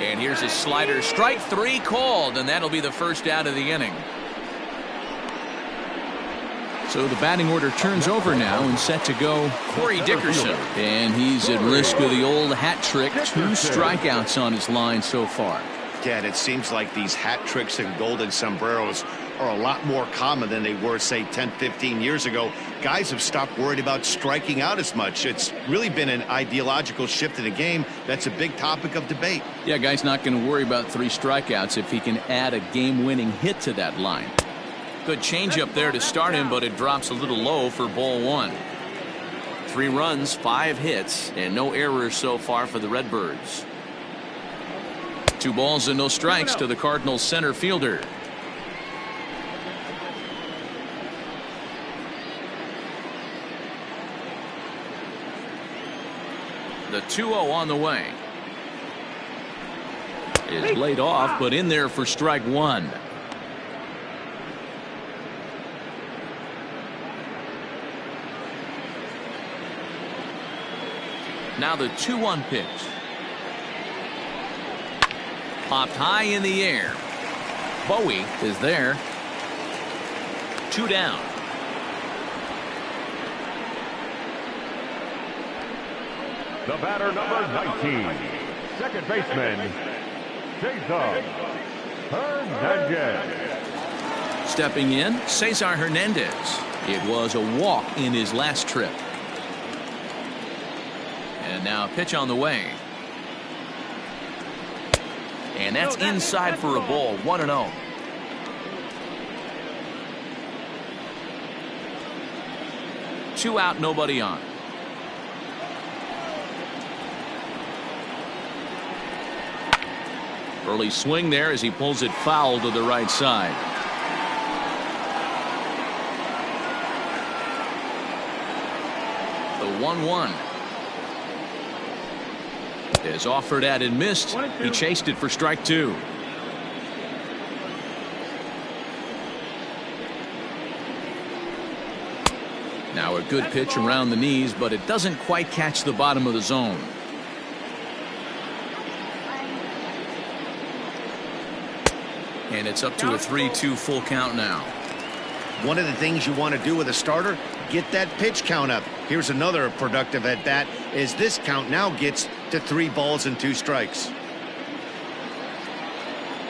And here's a slider. Strike three called, and that'll be the first out of the inning. So the batting order turns over now and set to go Corey Dickerson. And he's at risk of the old hat trick. 2 strikeouts on his line so far. Yeah, it seems like these hat tricks and golden sombreros are a lot more common than they were, say, 10, 15 years ago. Guys have stopped worried about striking out as much. It's really been an ideological shift in the game. That's a big topic of debate. Yeah, guy's not going to worry about 3 strikeouts if he can add a game-winning hit to that line. Good changeup there to start him, but it drops a little low for ball one. 3 runs, 5 hits, and no errors so far for the Redbirds. 2 balls and no strikes to the Cardinals center fielder. The 2-0 on the way. Is laid off, but in there for strike one. Now the 2-1 pitch. Popped high in the air. Bowie is there. 2 down. The batter, number 19, second baseman, Cesar Hernandez. Stepping in, Cesar Hernandez. It was a walk in his last trip. And now a pitch on the way. And that's inside for a ball. 1-0. Two out, nobody on. Early swing there as he pulls it foul to the right side. The 1-1 is offered at and missed. He chased it for strike 2. Good pitch around the knees, but it doesn't quite catch the bottom of the zone. And it's up to a 3-2 full count now. One of the things you want to do with a starter, get that pitch count up. Here's another productive at bat as this count now gets to 3 balls and 2 strikes.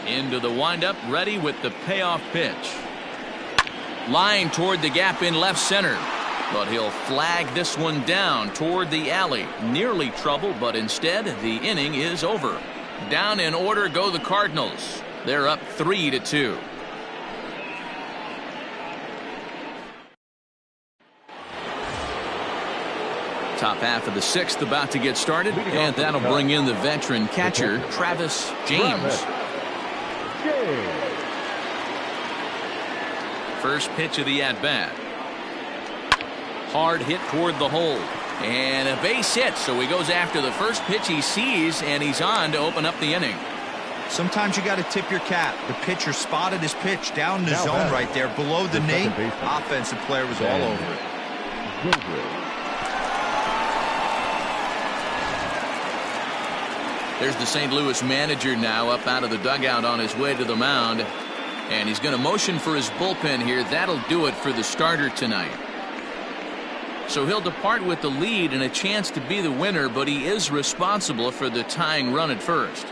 Into the windup, ready with the payoff pitch. Line toward the gap in left center, but he'll flag this one down toward the alley. Nearly trouble, but instead the inning is over. Down in order go the Cardinals. They're up 3-2. Top half of the 6th about to get started, and that'll bring in the veteran catcher, Travis James. First pitch of the at-bat. Hard hit toward the hole. And a base hit, so he goes after the first pitch he sees, and he's on to open up the inning. Sometimes you got to tip your cap. The pitcher spotted his pitch down the zone right there below the knee. Offensive player was all over it. There's the St. Louis manager now up out of the dugout on his way to the mound. And he's going to motion for his bullpen here. That'll do it for the starter tonight. So he'll depart with the lead and a chance to be the winner, but he is responsible for the tying run at first.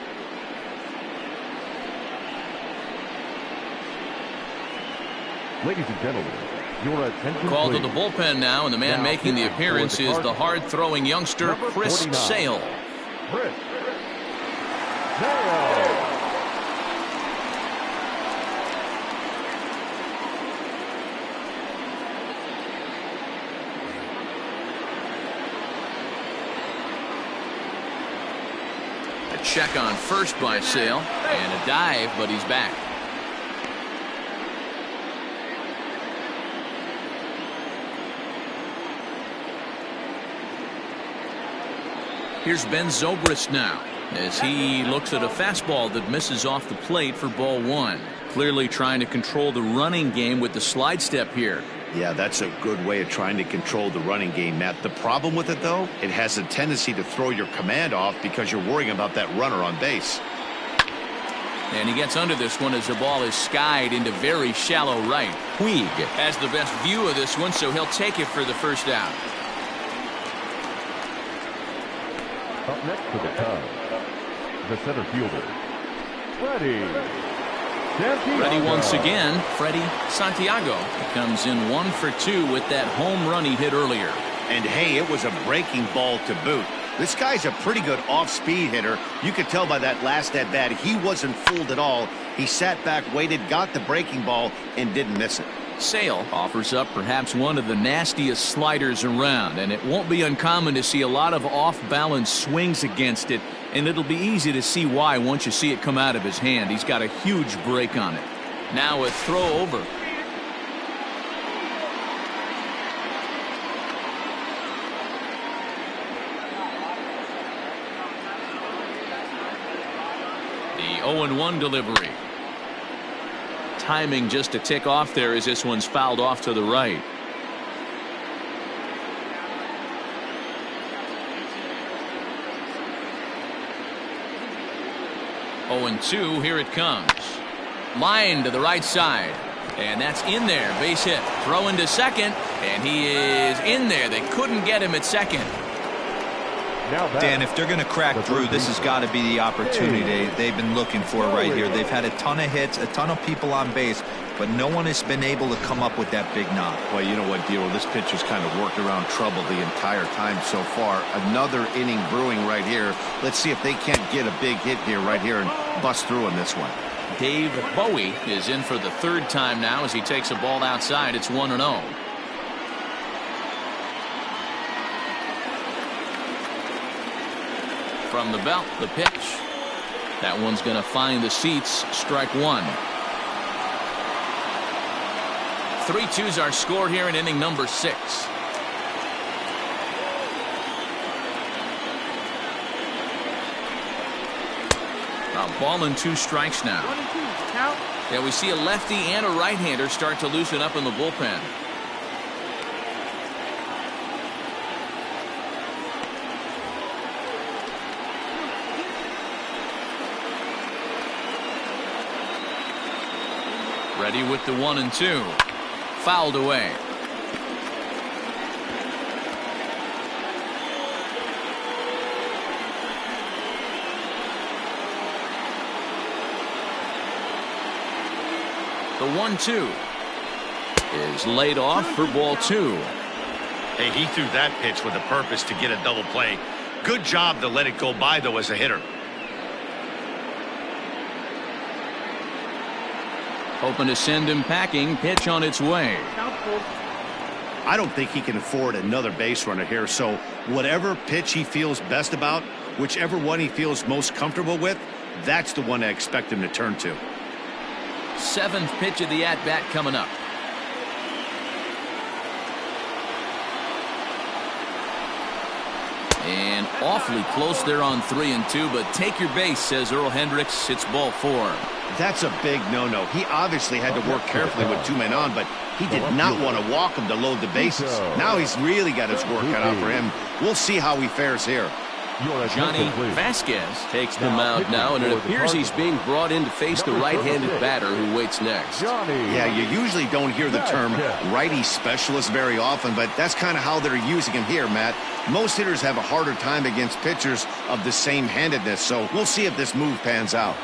Ladies and gentlemen, your attention Called to please. the bullpen now, and the man making the appearance is the hard-throwing youngster Chris 49. Sale. Chris Sale. A check on first by Sale, and a dive, but he's back. Here's Ben Zobrist now as he looks at a fastball that misses off the plate for ball 1. Clearly trying to control the running game with the slide step here. Yeah, that's a good way of trying to control the running game, Matt. The problem with it, though, it has a tendency to throw your command off because you're worrying about that runner on base. And he gets under this one as the ball is skied into very shallow right. Puig has the best view of this one, so he'll take it for the first out. Up next to the Cubs, the center fielder, Freddie Santiago. Ready once again, Freddie Santiago. He comes in 1 for 2 with that home run he hit earlier. And hey, it was a breaking ball to boot. This guy's a pretty good off-speed hitter. You could tell by that last at-bat he wasn't fooled at all. He sat back, waited, got the breaking ball, and didn't miss it. Sale offers up perhaps one of the nastiest sliders around, and it won't be uncommon to see a lot of off-balance swings against it, and it'll be easy to see why once you see it come out of his hand. He's got a huge break on it. Now a throw over. The 0-1 delivery. Timing just to tick off there as this one's fouled off to the right. Oh, 2, here it comes. Line to the right side. And that's in there. Base hit. Throw into second. And he is in there. They couldn't get him at second. Dan, if they're going to crack through, this has got to be the opportunity they've been looking for right here. They've had a ton of hits, a ton of people on base, but no one has been able to come up with that big knock. Well, you know what, Dero, this pitcher's kind of worked around trouble the entire time so far. Another inning brewing right here. Let's see if they can't get a big hit here right here and bust through on this one. Dave Bowie is in for the 3rd time now as he takes a ball outside. It's 1-0. From the belt, the pitch. That one's going to find the seats. Strike 1. 3-2's our score here in inning number 6. A ball and 2 strikes now. Yeah, we see a lefty and a right-hander start to loosen up in the bullpen. Ready with the 1-2. Fouled away. The 1-2 is laid off for ball 2. Hey, he threw that pitch with a purpose to get a double play. Good job to let it go by, though, as a hitter. Hoping to send him packing. Pitch on its way. I don't think he can afford another base runner here, so whatever pitch he feels best about, whichever one he feels most comfortable with, that's the one I expect him to turn to. 7th pitch of the at-bat coming up. And awfully close there on 3-2, but take your base, says Earl Hendricks. It's ball 4. That's a big no-no. He obviously had to work carefully with 2 men on, but he did not want to walk him to load the bases. Now he's really got his work cut out for him. We'll see how he fares here. Johnny Vasquez takes the mound now, and it appears he's being brought in to face the right-handed batter who waits next. Yeah, you usually don't hear the term righty specialist very often, but that's kind of how they're using him here, Matt. Most hitters have a harder time against pitchers of the same handedness, so we'll see if this move pans out.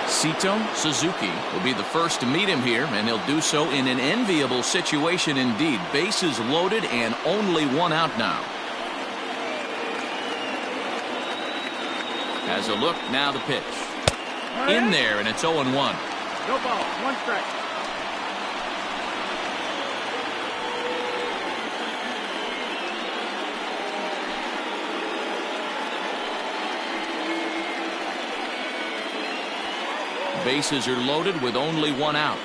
Sito Suzuki will be the first to meet him here, and he'll do so in an enviable situation indeed. Bases loaded and only 1 out now. Has a look, now the pitch. In there, and it's 0-1. No ball, 1 strike. Bases are loaded with only 1 out.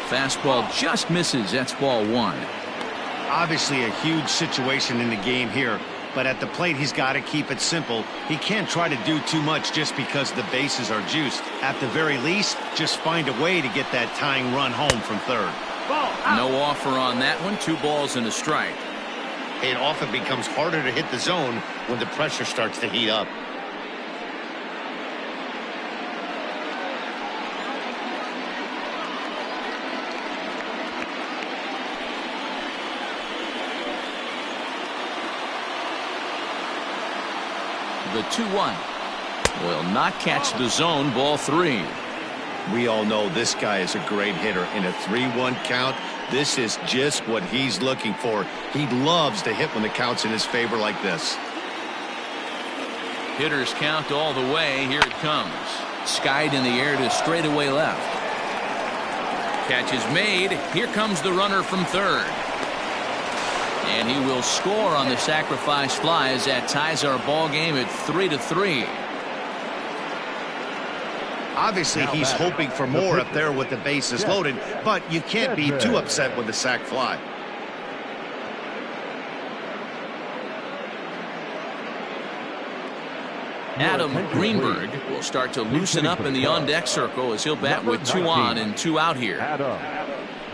Fastball just misses. That's ball 1. Obviously a huge situation in the game here, but at the plate he's got to keep it simple. He can't try to do too much just because the bases are juiced. At the very least, just find a way to get that tying run home from third. No offer on that one. 2 balls and a strike. It often becomes harder to hit the zone when the pressure starts to heat up. The 2-1 will not catch the zone. Ball 3. We all know this guy is a great hitter. In a 3-1 count, this is just what he's looking for. He loves to hit when the count's in his favor like this. Hitters count all the way. Here it comes. Skied in the air to straightaway left. Catch is made. Here comes the runner from third. And he will score on the sacrifice fly as that ties our ball game at 3-3. Obviously, he's hoping for more up there with the bases loaded, but you can't be too upset with the sac fly. Adam Greenberg will start to loosen up in the on-deck circle as he'll bat with 2 on and 2 out here. Adam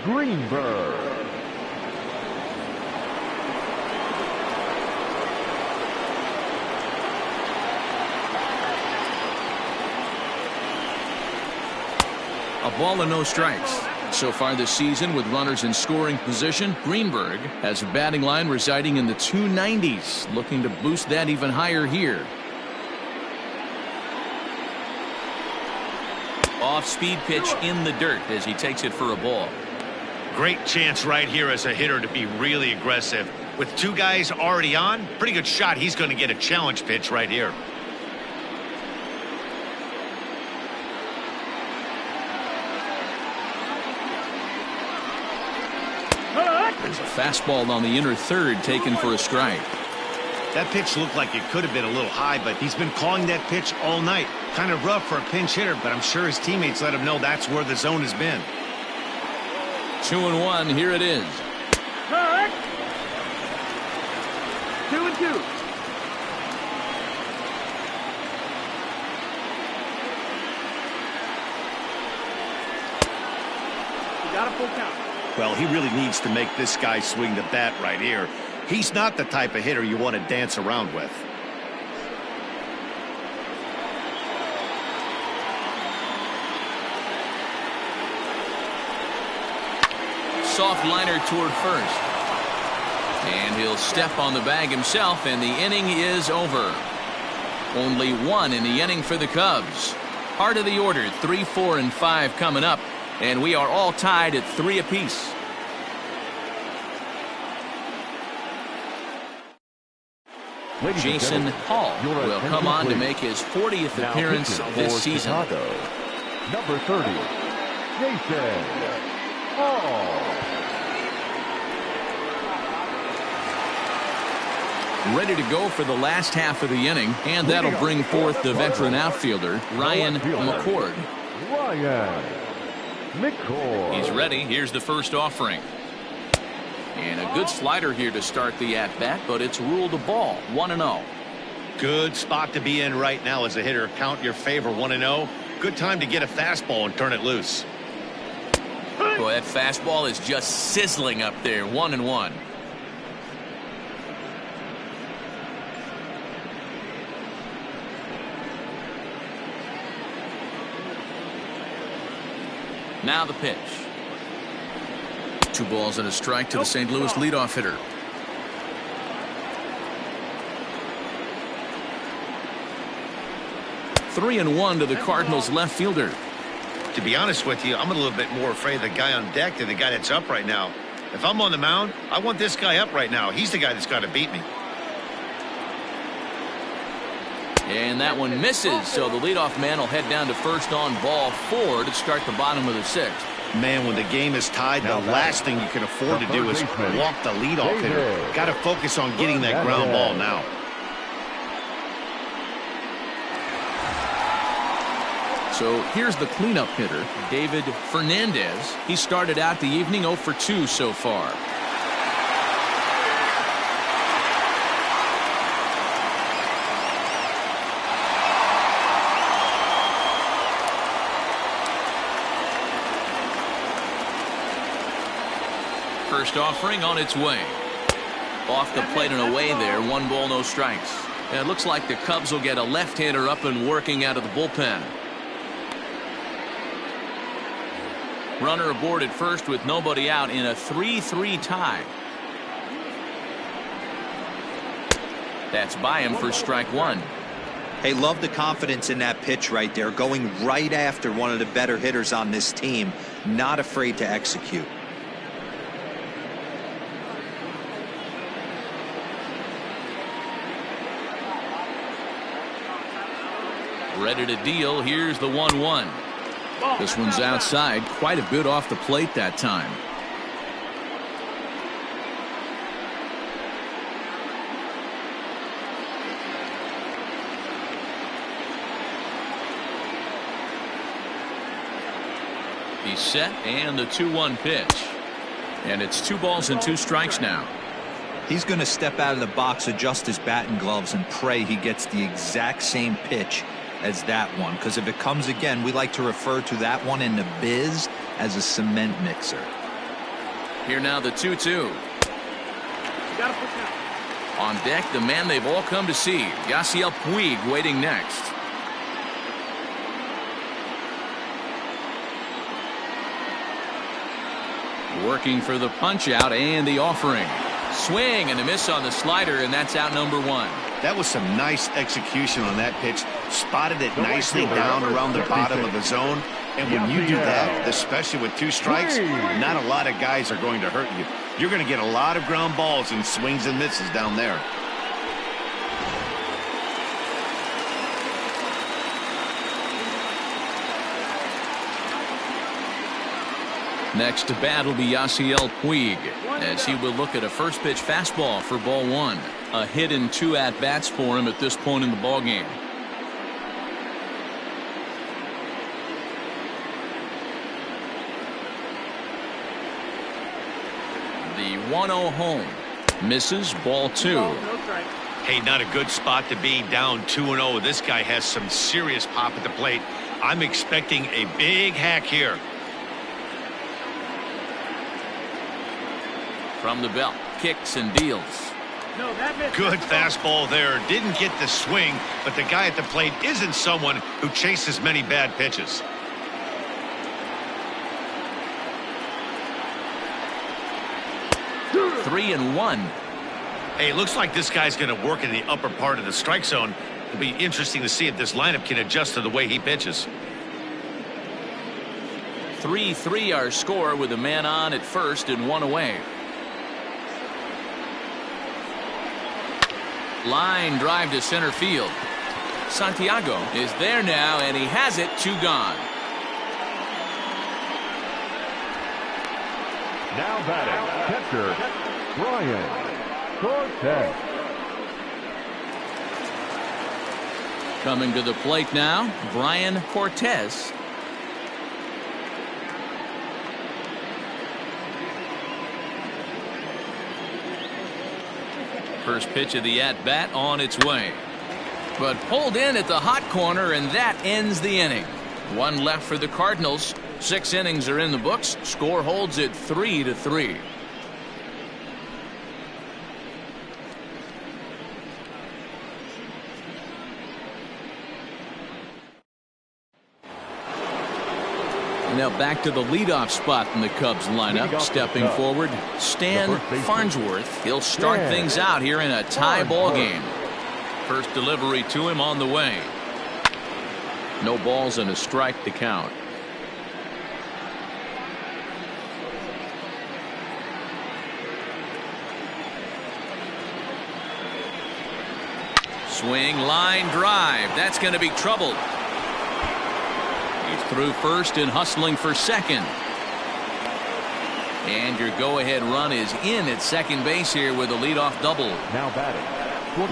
Greenberg. A ball and no strikes. So far this season with runners in scoring position, Greenberg has a batting line residing in the 290s, looking to boost that even higher here. Off-speed pitch in the dirt as he takes it for a ball. Great chance right here as a hitter to be really aggressive. With 2 guys already on, pretty good shot he's going to get a challenge pitch right here. There's a fastball on the inner third taken for a strike. That pitch looked like it could have been a little high, but he's been calling that pitch all night. Kind of rough for a pinch hitter, but I'm sure his teammates let him know that's where the zone has been. 2-1. Here it is. Correct. 2-2. You got a full count. Well, he really needs to make this guy swing the bat right here. He's not the type of hitter you want to dance around with. soft liner toward first. And he'll step on the bag himself, and the inning is over. Only one in the inning for the Cubs. Heart of the order, 3, 4, and 5 coming up, and we are all tied at 3 apiece. Jason Hall will come on to make his 40th appearance this season. Chicago, number 30, Jason Hall. Ready to go for the last half of the inning, and that'll bring forth the veteran outfielder, Ryan McCord. Ryan McCord. He's ready. Here's the first offering. And a good slider here to start the at-bat, but it's ruled a ball, 1-0. Good spot to be in right now as a hitter. Count your favor, 1-0. Good time to get a fastball and turn it loose. Boy, that fastball is just sizzling up there, 1-1. Now the pitch. 2 balls and a strike to the St. Louis leadoff hitter. 3-1 to the Cardinals left fielder. To be honest with you, I'm a little bit more afraid of the guy on deck than the guy that's up right now. If I'm on the mound, I want this guy up right now. He's the guy that's got to beat me. And that one misses, so the leadoff man will head down to first on ball 4 to start the bottom of the 6th. Man, when the game is tied, the last thing you can afford to do is walk the leadoff hitter. Got to focus on getting that ground ball now. So here's the cleanup hitter, David Fernandez. He started out the evening 0 for 2 so far. First offering on its way. Off the plate and away there, 1 ball, no strikes. And it looks like the Cubs will get a left-hander up and working out of the bullpen. Runner aboard at first with nobody out in a 3-3 tie. That's by him for strike 1. Hey, love the confidence in that pitch right there, going right after one of the better hitters on this team, not afraid to execute. Ready to deal. Here's the 1-1. This one's outside, quite a bit off the plate that time. He's set, and the 2-1 pitch. And it's 2 balls and 2 strikes now. He's going to step out of the box, adjust his bat and gloves, and pray he gets the exact same pitch as that one, because if it comes again, we like to refer to that one in the biz as a cement mixer. Here now the 2-2. On deck, the man they've all come to see, Yasiel Puig, waiting next. Working for the punch out and the offering. Swing and a miss on the slider, and that's out number 1. That was some nice execution on that pitch. Spotted it nicely down around the bottom of the zone. And when you do that, especially with 2 strikes, not a lot of guys are going to hurt you. You're going to get a lot of ground balls and swings and misses down there. Next to bat will be Yasiel Puig, as he will look at a first pitch fastball for ball 1. A hit in 2 at-bats for him at this point in the ballgame. The 1-0 home. Misses, ball 2. Hey, not a good spot to be down 2-0. This guy has some serious pop at the plate. I'm expecting a big hack here. From the belt, kicks and deals. Good fastball there. Didn't get the swing, but the guy at the plate isn't someone who chases many bad pitches. 3-1. Hey, it looks like this guy's going to work in the upper part of the strike zone. It'll be interesting to see if this lineup can adjust to the way he pitches. 3-3 our score with a man on at first and one away. Line drive to center field. Santiago is there now, and he has it. 2 gone. Now batting, catcher, Brian Cortez. Coming to the plate now, Brian Cortez. First pitch of the at-bat on its way. But pulled in at the hot corner, and that ends the inning. 1 left for the Cardinals. 6 innings are in the books. Score holds at 3-3. Now back to the leadoff spot in the Cubs lineup. Stepping forward, Stan Farnsworth. He'll start things out here in a tie ball game. First delivery to him on the way. No balls and a strike to count. Swing, line drive. That's going to be trouble. He's through first and hustling for second. And your go-ahead run is in at second base here with a leadoff double. Now batting.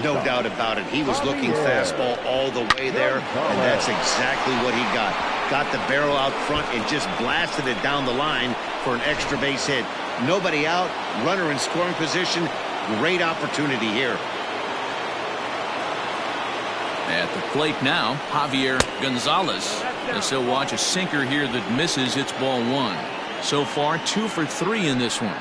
No doubt about it. He was looking fastball all the way there, and that's exactly what he got. Got the barrel out front and just blasted it down the line for an extra base hit. Nobody out, runner in scoring position. Great opportunity here. At the plate now, Javier Gonzalez. As he'll watch a sinker here that misses. It's ball 1. So far 2 for 3 in this one.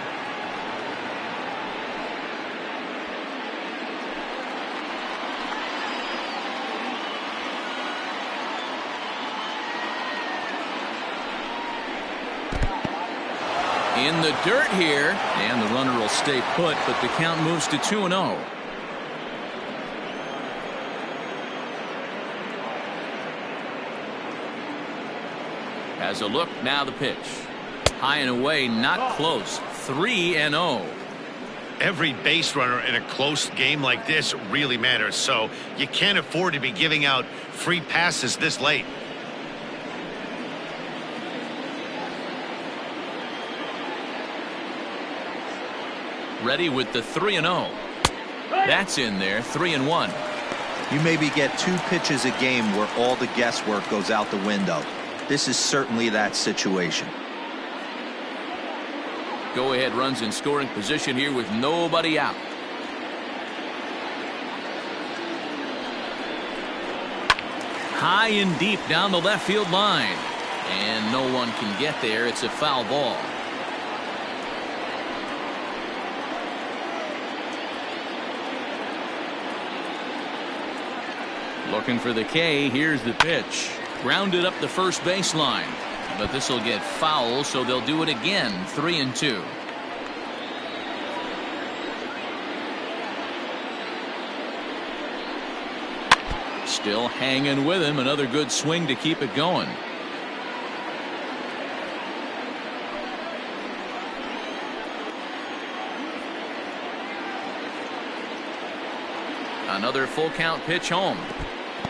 In the dirt here, and the runner will stay put, but the count moves to 2-0. Has a look, now the pitch. High and away, not close. 3-0. Every base runner in a close game like this really matters, so you can't afford to be giving out free passes this late. Ready with the 3-0. That's in there. 3-1. You maybe get 2 pitches a game where all the guesswork goes out the window. This is certainly that situation. Go-ahead runs in scoring position here with nobody out. High and deep down the left field line. And no one can get there. It's a foul ball. Looking for the K. Here's the pitch. Grounded up the first baseline. But this will get foul, so they'll do it again. 3-2. Still hanging with him. Another good swing to keep it going. Another full count pitch home.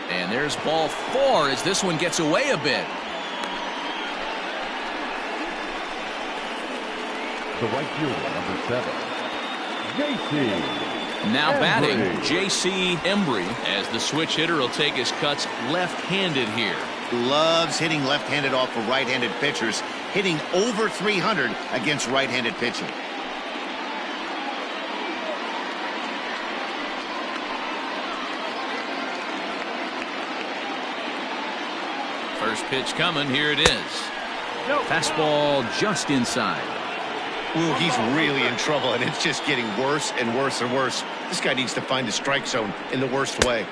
And there's ball 4 as this one gets away a bit. The right fielder, number 7, J.C. Now batting, Embry. J.C. Embry, as the switch hitter will take his cuts left-handed here. Loves hitting left-handed off of right-handed pitchers, hitting over 300 against right-handed pitching. First pitch coming. Here it is. Fastball just inside. Ooh, he's really in trouble, and it's just getting worse and worse and worse. This guy needs to find the strike zone in the worst way.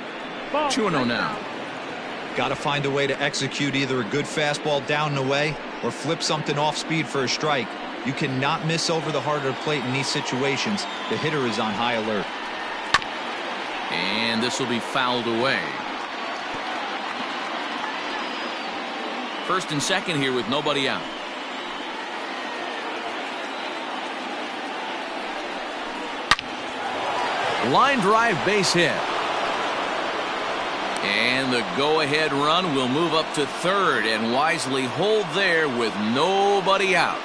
2-0 now. Got to find a way to execute either a good fastball down and away or flip something off speed for a strike. You cannot miss over the harder plate in these situations. The hitter is on high alert. And this will be fouled away. First and second here with nobody out. Line drive, base hit. And the go-ahead run will move up to third and wisely hold there with nobody out.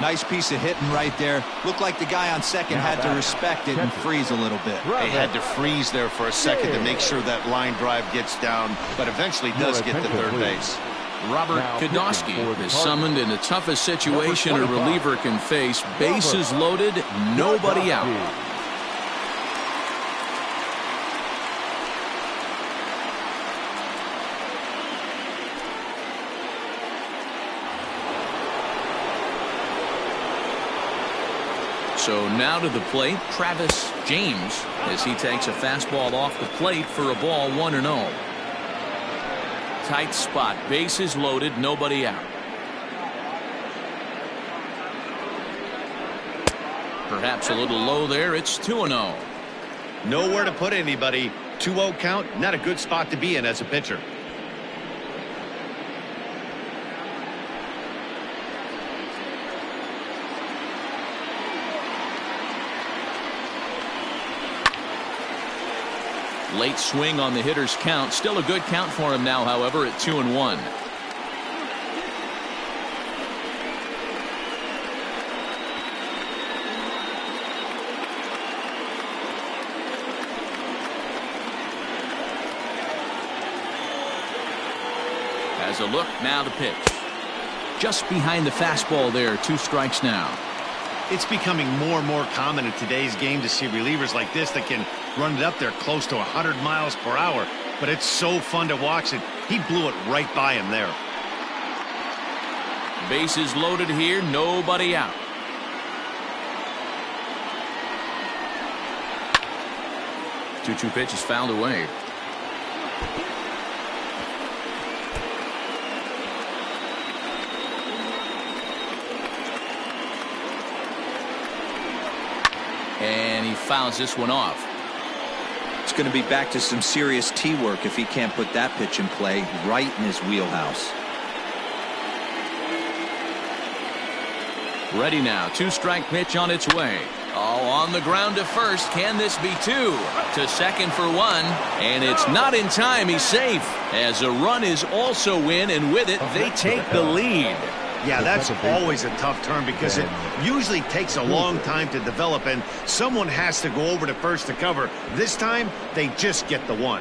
Nice piece of hitting right there. Looked like the guy on second had to respect it and freeze a little bit. They had to freeze there for a second to make sure that line drive gets down, but eventually does get to third base. Robert Kodosky is summoned in the toughest situation a reliever can face. Bases loaded, nobody out. So now to the plate, Travis James, as he takes a fastball off the plate for a ball 1-0. Tight spot, bases loaded, nobody out. Perhaps a little low there. It's 2-0. Nowhere to put anybody. 2-0 count, not a good spot to be in as a pitcher. Late swing on the hitter's count. Still a good count for him now, however, at 2-1. Has a look, now the pitch. Just behind the fastball there, 2 strikes now. It's becoming more and more common in today's game to see relievers like this that can run it up there close to 100 miles per hour. But it's so fun to watch it. He blew it right by him there. Bases loaded here, nobody out. Two pitch is fouled away. And he fouls this one off. It's going to be back to some serious tee work if he can't put that pitch in play right in his wheelhouse. Ready now. 2-strike pitch on its way. Oh, on the ground to first. Can this be 2? To second for 1. And it's not in time. He's safe. As a run is also in, and with it, they take the lead. Yeah, that's always a tough turn because it usually takes a long time to develop, and someone has to go over to first to cover. This time, they just get the 1.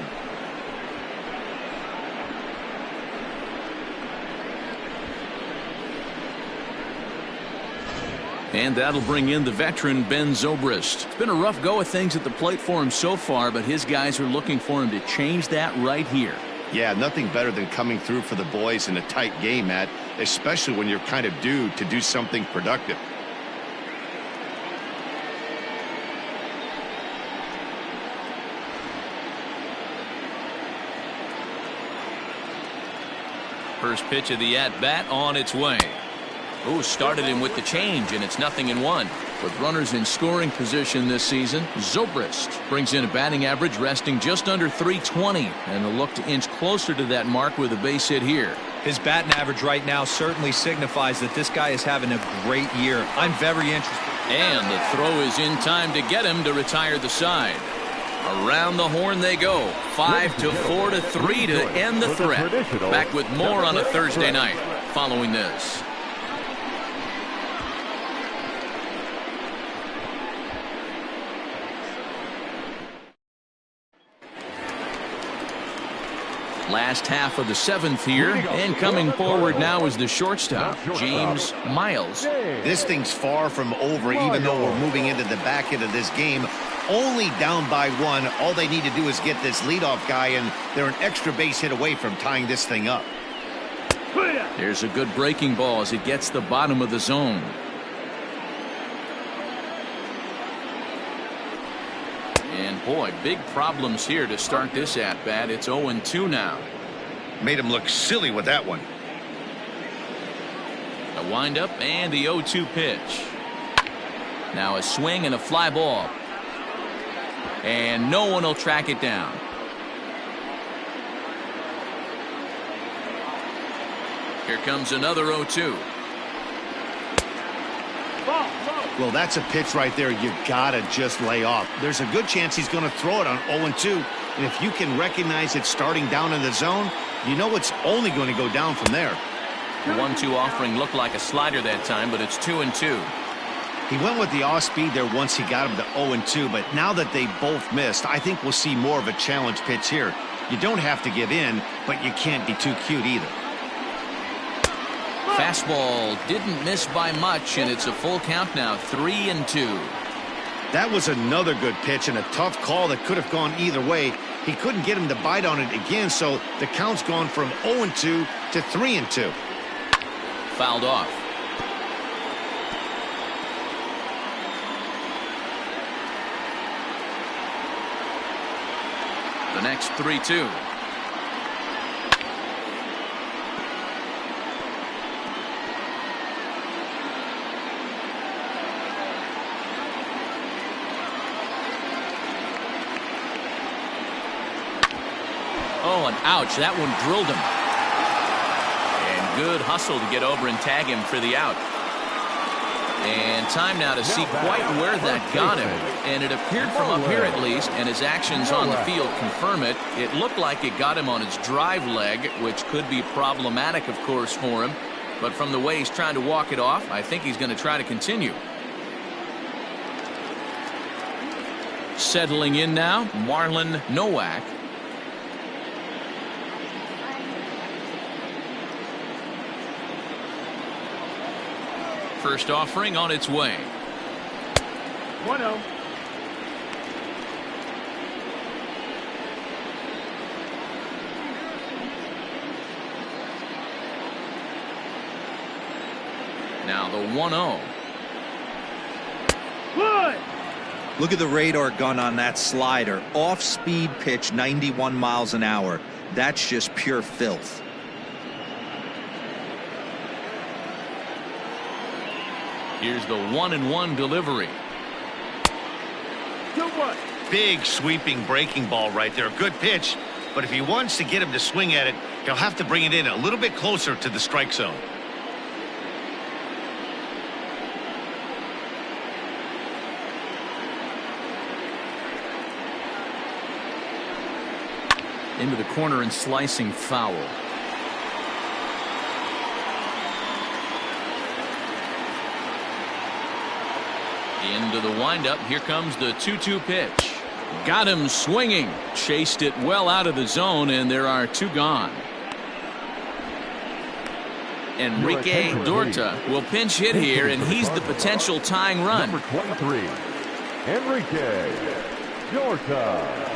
And that'll bring in the veteran Ben Zobrist. It's been a rough go of things at the plate for him so far, but his guys are looking for him to change that right here. Yeah, nothing better than coming through for the boys in a tight game, Matt, especially when you're kind of due to do something productive. First pitch of the at-bat on its way. Oh, started him with the change, and it's 0-1. With runners in scoring position this season, Zobrist brings in a batting average resting just under .320, and a look to inch closer to that mark with a base hit here. His batting average right now certainly signifies that this guy is having a great year. I'm very interested. And the throw is in time to get him to retire the side. Around the horn they go. 5-4 to 3 to end the threat. Back with more on a Thursday night following this. Last half of the 7th here, and coming forward now is the shortstop, James Miles. This thing's far from over, even though we're moving into the back end of this game. Only down by 1. All they need to do is get this leadoff guy, and they're an extra base hit away from tying this thing up. There's a good breaking ball as it gets the bottom of the zone. And boy, big problems here to start this at-bat. It's 0-2 now. Made him look silly with that one. Windup and the 0-2 pitch. Now a swing and a fly ball. And no one will track it down. Here comes another 0-2. Well, that's a pitch right there you gotta just lay off. There's a good chance he's going to throw it on 0-2. And if you can recognize it starting down in the zone, you know it's only going to go down from there. The 1-2 offering looked like a slider that time, but it's 2-2. He went with the off speed there once he got him to 0-2, but now that they both missed, I think we'll see more of a challenge pitch here. You don't have to give in, but you can't be too cute either. Fastball didn't miss by much, and it's a full count now, 3-2. That was another good pitch and a tough call that could have gone either way. He couldn't get him to bite on it again, so the count's gone from 0-2 to 3-2. Fouled off. The next 3-2. Oh, and ouch, that one drilled him. And good hustle to get over and tag him for the out. And time now to see quite where that got him. And it appeared from up here at least, and his actions on the field confirm it. It looked like it got him on his drive leg, which could be problematic, of course, for him. But from the way he's trying to walk it off, I think he's going to try to continue. Settling in now, Marlon Nowak. First offering on its way. 1-0. Now the 1-0. Good. Look at the radar gun on that slider. Off-speed pitch, 91 miles an hour. That's just pure filth. Here's the 1-1 delivery. 2-1. Big sweeping breaking ball right there. Good pitch, but if he wants to get him to swing at it, he'll have to bring it in a little bit closer to the strike zone. Into the corner and slicing foul. Into the windup. Here comes the 2-2 pitch. Got him swinging. Chased it well out of the zone, and there are two gone. Enrique Dorta will pinch hit here, and he's the potential tying run. Number 23, Enrique Dorta.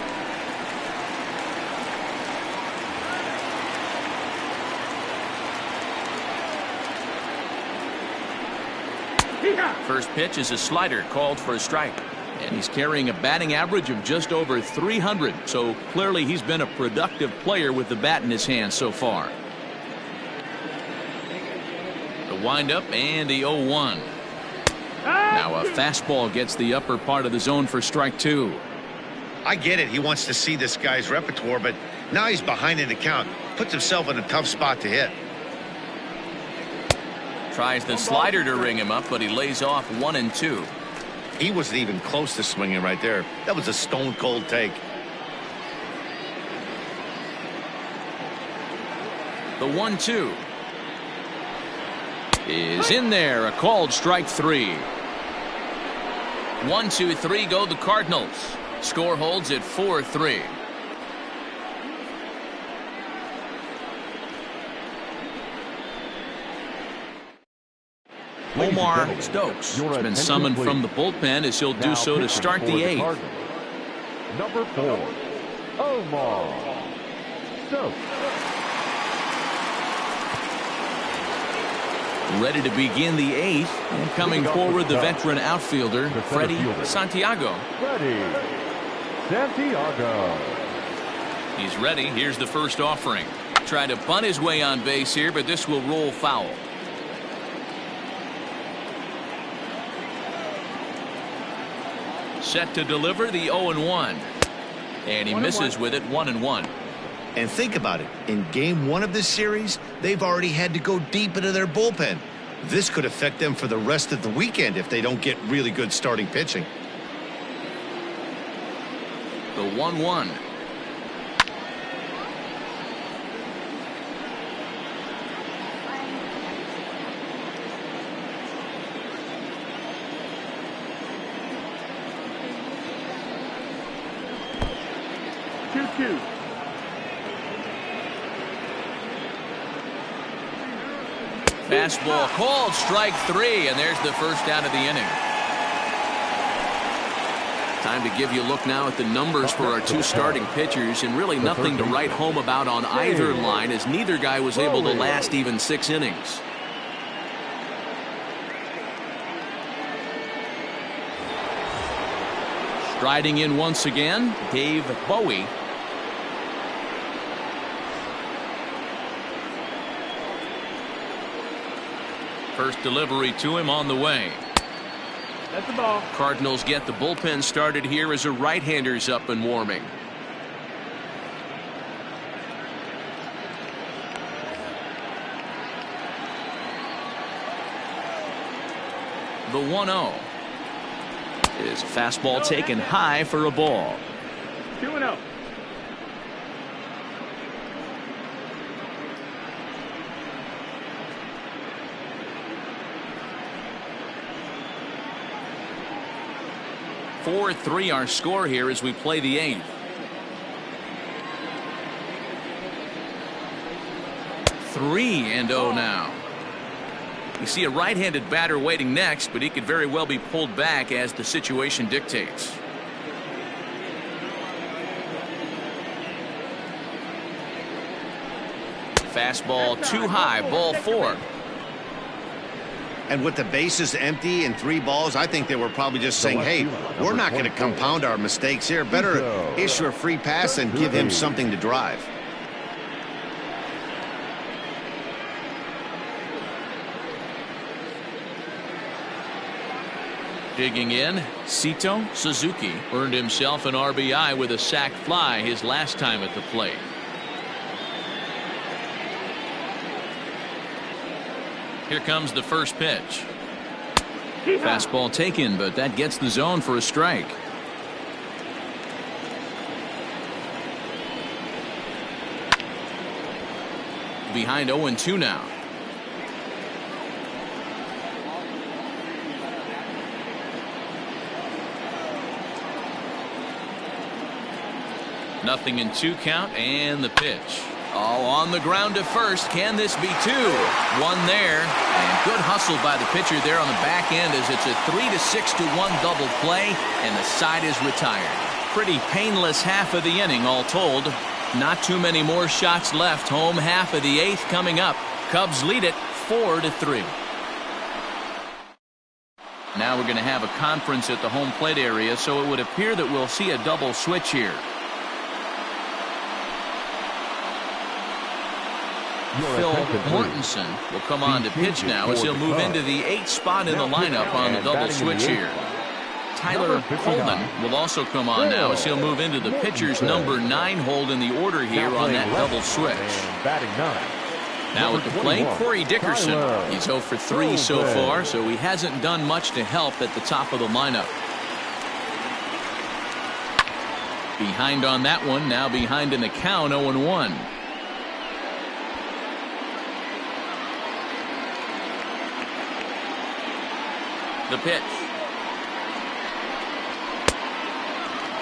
First pitch is a slider called for a strike. And he's carrying a batting average of just over 300. So clearly he's been a productive player with the bat in his hand so far. The windup and the 0-1. Now a fastball gets the upper part of the zone for strike two. I get it. He wants to see this guy's repertoire, but now he's behind in the count. Puts himself in a tough spot to hit. Tries the slider to ring him up, but he lays off 1-2. He wasn't even close to swinging right there. That was a stone cold take. The 1-2 is in there. A called strike three. 1-2-3 go the Cardinals. Score holds at 4-3. Omar Stokes has been summoned from the bullpen as he'll do so to start the eighth. Number 4, Omar Stokes. Ready to begin the eighth, and coming forward the veteran outfielder Freddie Santiago. Freddie Santiago. He's ready. Here's the first offering. Trying to bunt his way on base here, but this will roll foul. set to deliver the 0-1. And he misses with it 1-1. And think about it. In game 1 of this series, they've already had to go deep into their bullpen. This could affect them for the rest of the weekend if they don't get really good starting pitching. The 1-1. Fastball called, strike 3, and there's the first out of the inning. Time to give you a look now at the numbers for our two starting pitchers, and really nothing to write home about on either line, as neither guy was able to last even 6 innings. Striding in once again, Dave Bowie. First delivery to him on the way. That's the ball. Cardinals get the bullpen started here as a right-hander's up and warming. The 1-0 is a fastball taken high for a ball. 2-0. (4-3) our score here as we play the 8th. (3-0) now. You see a right-handed batter waiting next, but he could very well be pulled back as the situation dictates. Fastball too high, ball 4. And with the bases empty and 3 balls, I think they were probably just saying, hey, we're not going to compound our mistakes here. Better issue a free pass and give him something to drive. Digging in, Sito Suzuki earned himself an RBI with a sac fly his last time at the plate. Here comes the first pitch. Fastball taken, but that gets the zone for a strike. Behind 0-2 now. Nothing in 2 count, and the pitch. Oh, on the ground to first. Can this be 2? 1 there, and good hustle by the pitcher there on the back end as it's a 3-6-1 double play, and the side is retired. Pretty painless half of the inning all told. Not too many more shots left. Home half of the 8th coming up. Cubs lead it 4-3. Now we're going to have a conference at the home plate area, so it would appear that we'll see a double switch here. Phil Mortensen will come on to pitch now as he'll move into the 8th spot in the lineup on the double switch here. Tyler Coleman will also come on now as he'll move into the pitcher's number 9 hold in the order here on that double switch. Now at the plate, Corey Dickerson. He's 0 for 3 so far, so he hasn't done much to help at the top of the lineup. Behind on that one, now behind in the count, 0-1. The pitch.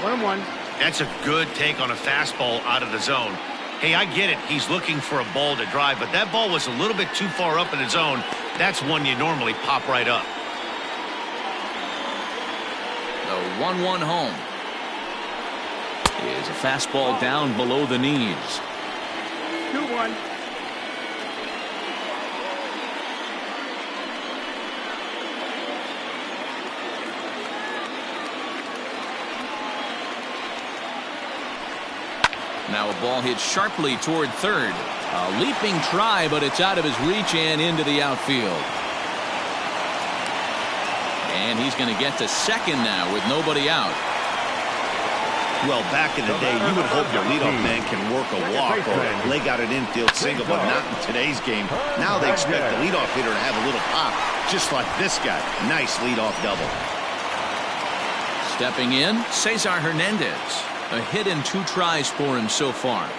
1-1. That's a good take on a fastball out of the zone. Hey, I get it. He's looking for a ball to drive, but that ball was a little bit too far up in the zone. That's one you normally pop right up. The 1-1 home is a fastball down below the knees. 2-1. Now a ball hit sharply toward third. A leaping try, but it's out of his reach and into the outfield. And he's going to get to second now with nobody out. Well, back in the day, you would hope your leadoff man can work a walk or leg out an infield single, but not in today's game. Now they expect the leadoff hitter to have a little pop, just like this guy. Nice leadoff double. Stepping in, Cesar Hernandez. A hit in 2 tries for him so far.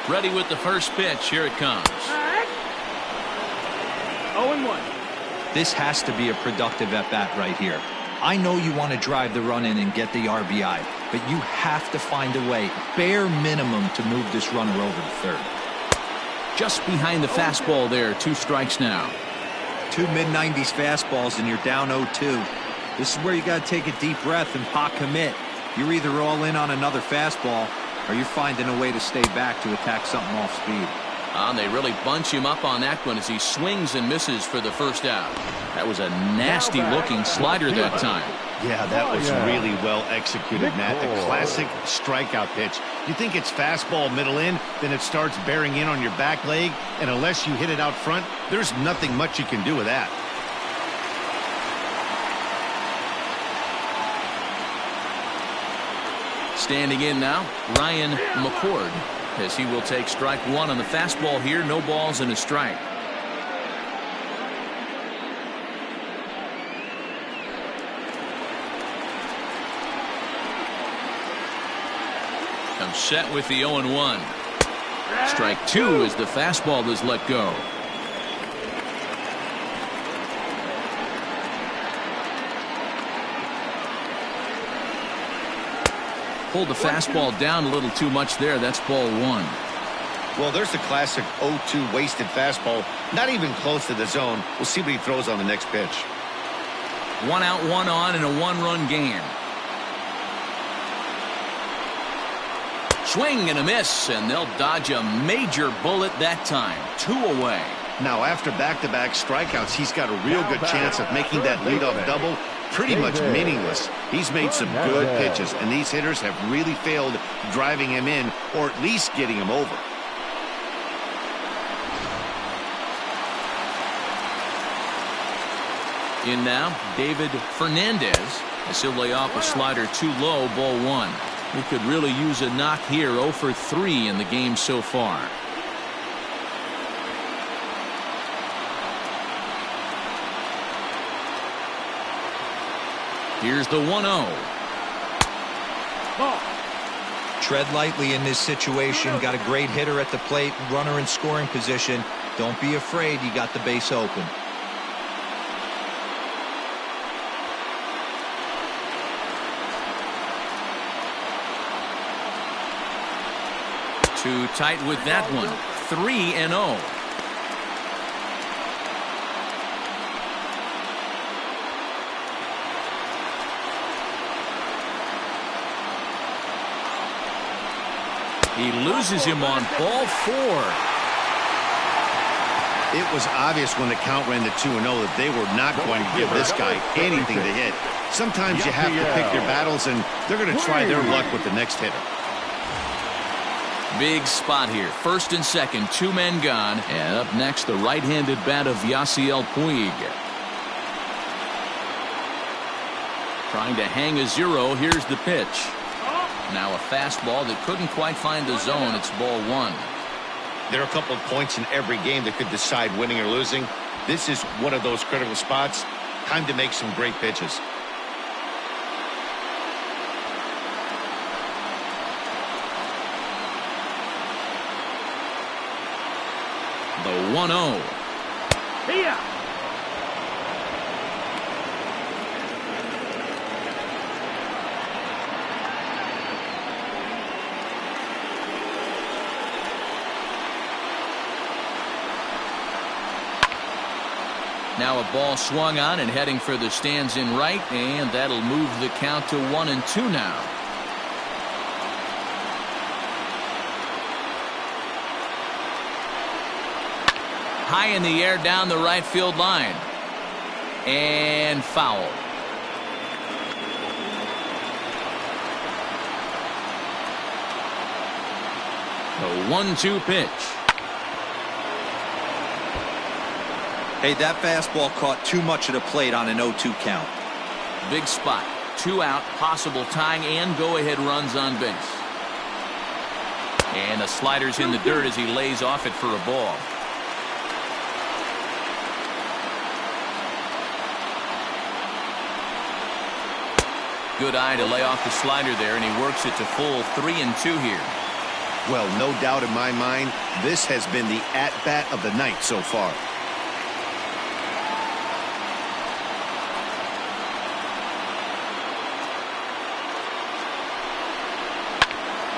Ready with the first pitch. Here it comes. 0-1. This has to be a productive at-bat right here. I know you want to drive the run in and get the RBI, but you have to find a way, bare minimum, to move this runner over to third. Just behind the fastball there. 2 strikes now. 2 mid-90s fastballs and you're down 0-2. This is where you got to take a deep breath and pot commit. You're either all in on another fastball or you're finding a way to stay back to attack something off speed. And they really bunch him up on that one as he swings and misses for the first out. That was a nasty looking slider that time. Yeah, that was really well executed, Matt. The classic strikeout pitch. You think it's fastball middle in, then it starts bearing in on your back leg, and unless you hit it out front, there's nothing much you can do with that. Standing in now, Ryan McCord, as he will take strike 1 on the fastball here. No balls and a strike. Comes set with the 0-1. Strike 2 as the fastball is let go. Pulled the fastball down a little too much there. That's ball 1. Well, there's the classic 0-2 wasted fastball. Not even close to the zone. We'll see what he throws on the next pitch. 1 out, 1 on, and a 1-run game. Swing and a miss, and they'll dodge a major bullet that time. 2 away. Now, after back-to-back strikeouts, he's got a real good chance of making that leadoff double pretty much meaningless. He's made some good pitches, and these hitters have really failed driving him in or at least getting him over. In now, David Fernandez, as he'll lay off a slider too low, ball 1. We could really use a knock here. 0 for 3 in the game so far. Here's the 1-0. Ball. Tread lightly in this situation. Got a great hitter at the plate, runner in scoring position. Don't be afraid. You got the base open. Too tight with that one. 3-0. He loses him on ball 4. It was obvious when the count ran to 2-0 that they were not going to give this guy anything to hit. Sometimes you have to pick your battles, and they're going to try their luck with the next hitter. Big spot here. First and second, 2 men gone. And up next, the right-handed bat of Yasiel Puig. Trying to hang a 0. Here's the pitch. Now a fastball that couldn't quite find the zone. It's ball 1. There are a couple of points in every game that could decide winning or losing. This is one of those critical spots. Time to make some great pitches. The 1-0. Here. Now a ball swung on and heading for the stands in right, and that'll move the count to 1-2 now. High in the air down the right field line. And foul. The 1-2 pitch. Hey, that fastball caught too much of the plate on an 0-2 count. Big spot. 2 out, possible tying and go-ahead runs on base. And the slider's in the dirt as he lays off it for a ball. Good eye to lay off the slider there, and he works it to full 3-2 here. Well, no doubt in my mind, this has been the at-bat of the night so far.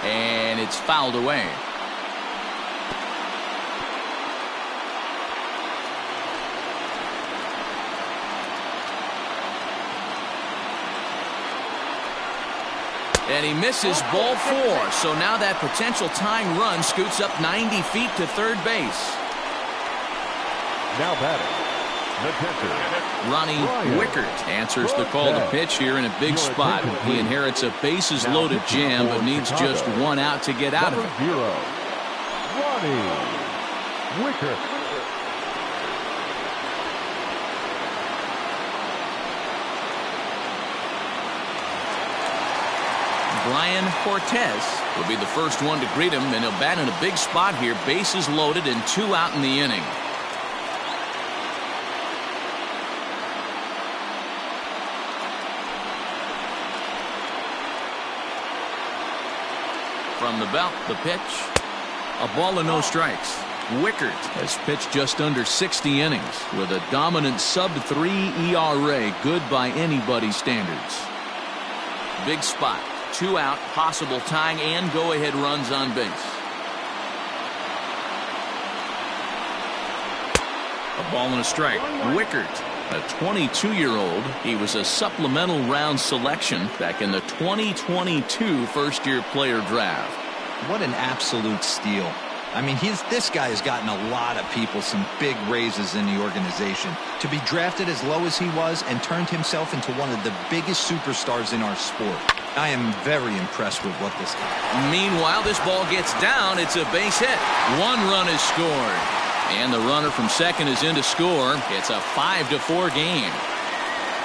And it's fouled away. And he misses ball 4. So now that potential tying run scoots up 90 feet to third base. Now batting, the catcher, Ronnie Wickert answers the call to pitch here in a big spot. He inherits a bases loaded jam but needs just 1 out to get out of it. Ronnie Wickert. Brian Cortez will be the first one to greet him, and he'll bat in a big spot here. Bases loaded and 2 out in the inning. From the belt, the pitch. A ball and no strikes. Wickert has pitched just under 60 innings with a dominant sub-3 ERA, good by anybody's standards. Big spot. 2 out, possible tying and go-ahead runs on base. A ball and a strike. Wickert, a 22-year-old. He was a supplemental round selection back in the 2022 first-year player draft. What an absolute steal. I mean, this guy has gotten a lot of people some big raises in the organization. To be drafted as low as he was and turned himself into one of the biggest superstars in our sport. I am very impressed with what this guy. Meanwhile, this ball gets down. It's a base hit. 1 run is scored. And the runner from second is in to score. It's a 5-4 game.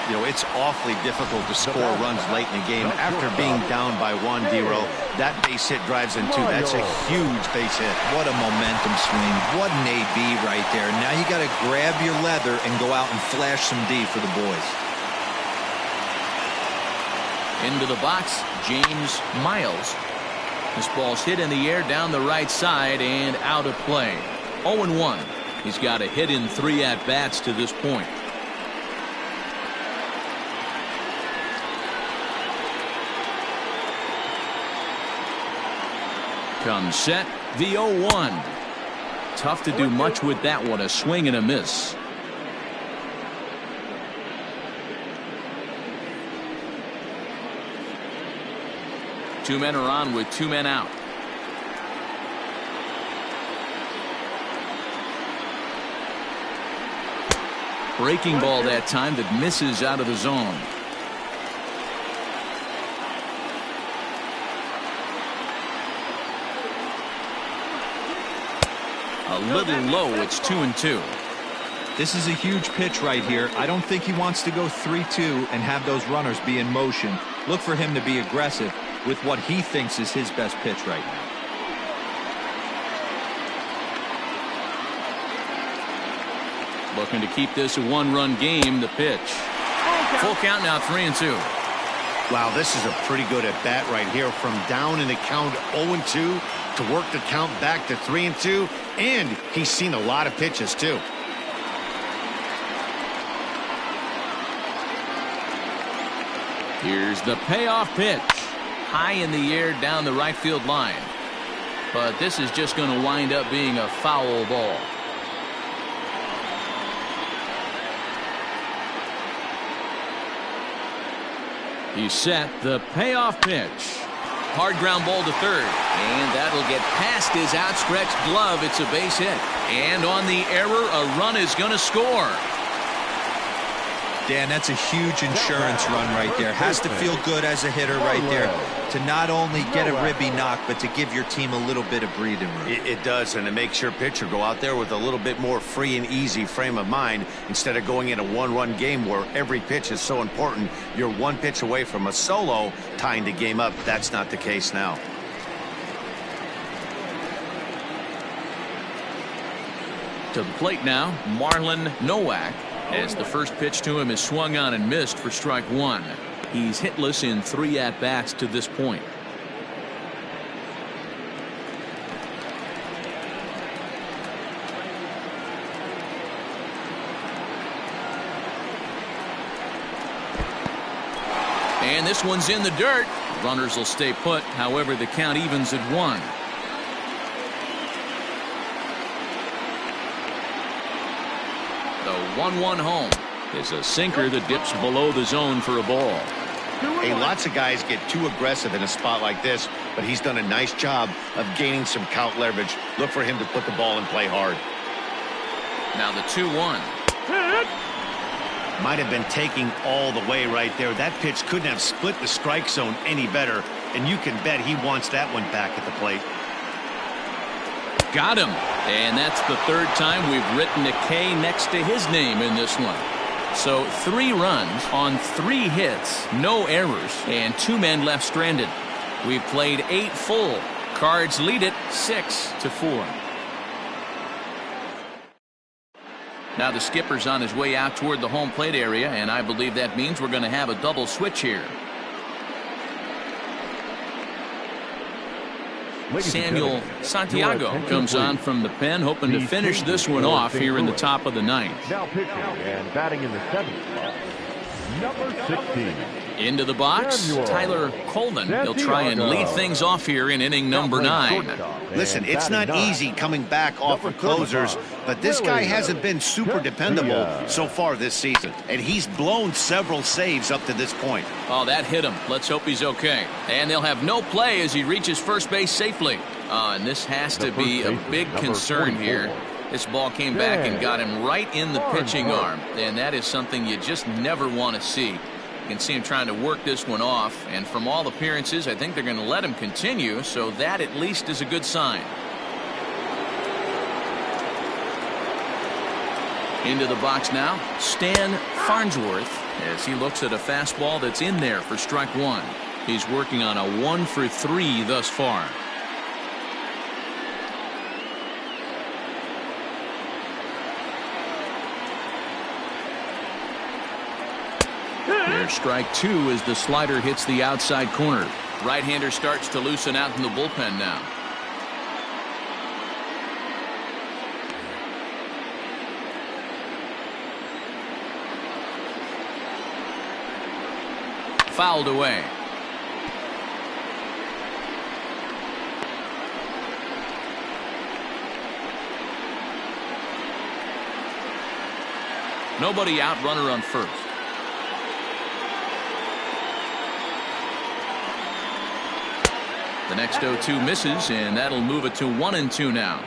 You know, it's awfully difficult to score runs late in the game after being down by 1, D-Row. That base hit drives in 2. That's a huge base hit. What a momentum swing. What an AB right there. Now you got to grab your leather and go out and flash some D for the boys. Into the box, James Miles. This ball's hit in the air down the right side and out of play. 0-1. He's got a hit in 3 at-bats to this point. Comes set, the 0-1. Tough to do much with that one, a swing and a miss. Two men are on with 2 men out. Breaking ball that time that misses out of the zone. A little low. It's 2-2. This is a huge pitch right here. I don't think he wants to go 3-2 and have those runners be in motion. Look for him to be aggressive with what he thinks is his best pitch right now. Looking to keep this a 1-run game. The pitch. Full count now, 3-2. Wow, this is a pretty good at bat right here. From down in the count 0-2 to work the count back to 3-2, and he's seen a lot of pitches too. Here's the payoff pitch. High in the air down the right field line. But this is just going to wind up being a foul ball. He's set. The payoff pitch. Hard ground ball to third. And that'll get past his outstretched glove. It's a base hit. And on the error, a run is going to score. Dan, that's a huge insurance run right there. Has to feel good as a hitter right there to not only get a ribby knock, but to give your team a little bit of breathing room. It does, and it makes your pitcher go out there with a little bit more free and easy frame of mind instead of going in a one-run game where every pitch is so important. You're one pitch away from a solo tying the game up. That's not the case now. To the plate now, Marlon Nowak, as the first pitch to him is swung on and missed for strike one. He's hitless in 3 at-bats to this point. And this one's in the dirt. Runners will stay put. However, the count evens at 1. The 1-1 home is a sinker that dips below the zone for a ball. Hey, lots of guys get too aggressive in a spot like this, but he's done a nice job of gaining some count leverage. Look for him to put the ball in play hard. Now the 2-1. Might have been taking all the way right there. That pitch couldn't have split the strike zone any better, and you can bet he wants that one back at the plate. Got him. And that's the 3rd time we've written a K next to his name in this one. So 3 runs on 3 hits, no errors, and 2 men left stranded. We've played 8 full. Cards lead it 6-4. Now the skipper's on his way out toward the home plate area, and I believe that means we're going to have a double switch here. Samuel Santiago comes on from the pen, hoping to finish this one off here in the top of the 9th. Now pitching and batting in the 7th spot, number 16. Into the box, Tyler Colvin. He'll try and lead things off here in inning number 9. Listen, it's not easy coming back off of closers, but this guy hasn't been super dependable so far this season, and he's blown several saves up to this point. Oh, that hit him. Let's hope he's okay. And they'll have no play as he reaches first base safely. And this has to be a big concern here. This ball came back and got him right in the pitching arm, and that is something you just never want to see. You can see him trying to work this one off, and from all appearances, I think they're going to let him continue, so that at least is a good sign. Into the box now, Stan Farnsworth, as he looks at a fastball that's in there for strike 1. He's working on a 1 for 3 thus far. Here's strike 2 as the slider hits the outside corner. Right-hander starts to loosen out in the bullpen now. Fouled away. Nobody out, runner on first. The next 0-2 misses, and that'll move it to 1-2 now.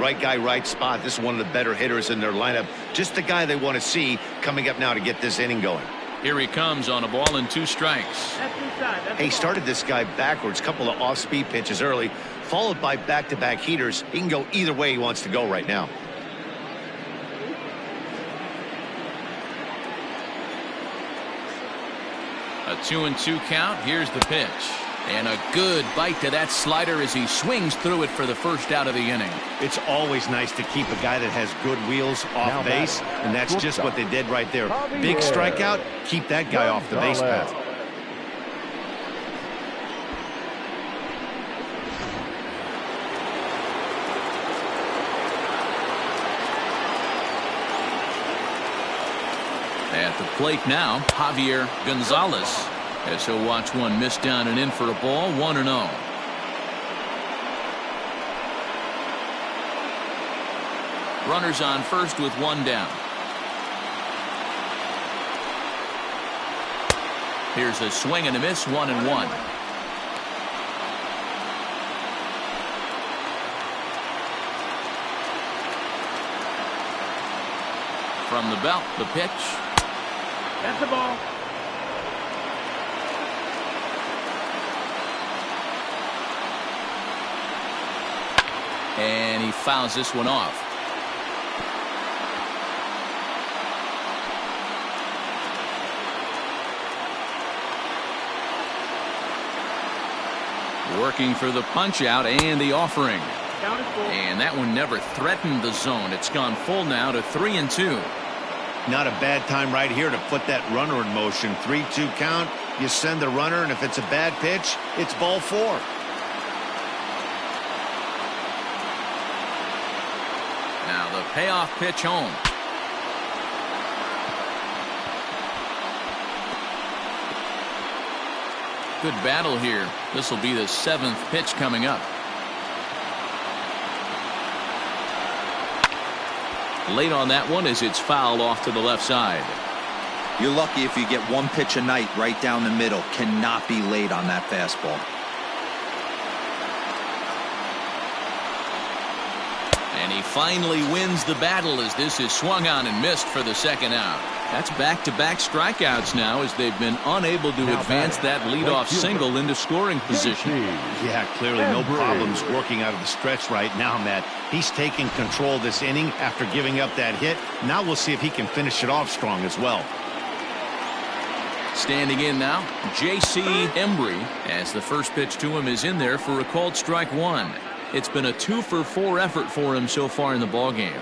Right guy, right spot. This is one of the better hitters in their lineup. Just the guy they want to see coming up now to get this inning going. Here he comes on a ball and 2 strikes. Hey, started this guy backwards. Couple of off-speed pitches early, followed by back-to-back heaters. He can go either way he wants to go right now. A 2-2 count. Here's the pitch. And a good bite to that slider as he swings through it for the first out of the inning. It's always nice to keep a guy that has good wheels off base, and that's just what they did right there. Big strikeout, keep that guy off the base path. At the plate now, Javier Gonzalez, as he'll watch one miss down and in for a ball. 1-0. Runners on first with 1 down. Here's a swing and a miss. 1-1. From the belt, the pitch. That's the ball. And he fouls this one off. Working for the punch out and the offering. And that one never threatened the zone. It's gone full now to 3-2. Not a bad time right here to put that runner in motion. 3-2 count. You send the runner, and if it's a bad pitch, it's ball 4. Now the payoff pitch home. Good battle here. This will be the 7th pitch coming up. Late on that one as it's fouled off to the left side. You're lucky if you get one pitch a night right down the middle. Cannot be late on that fastball. And he finally wins the battle as this is swung on and missed for the second out. That's back-to-back strikeouts now as they've been unable to advance that leadoff single into scoring position. Yeah, clearly no problems working out of the stretch right now, Matt. He's taking control of this inning after giving up that hit. Now we'll see if he can finish it off strong as well. Standing in now, J.C. Embry, as the first pitch to him is in there for a called strike 1. It's been a 2-for-4 effort for him so far in the ballgame.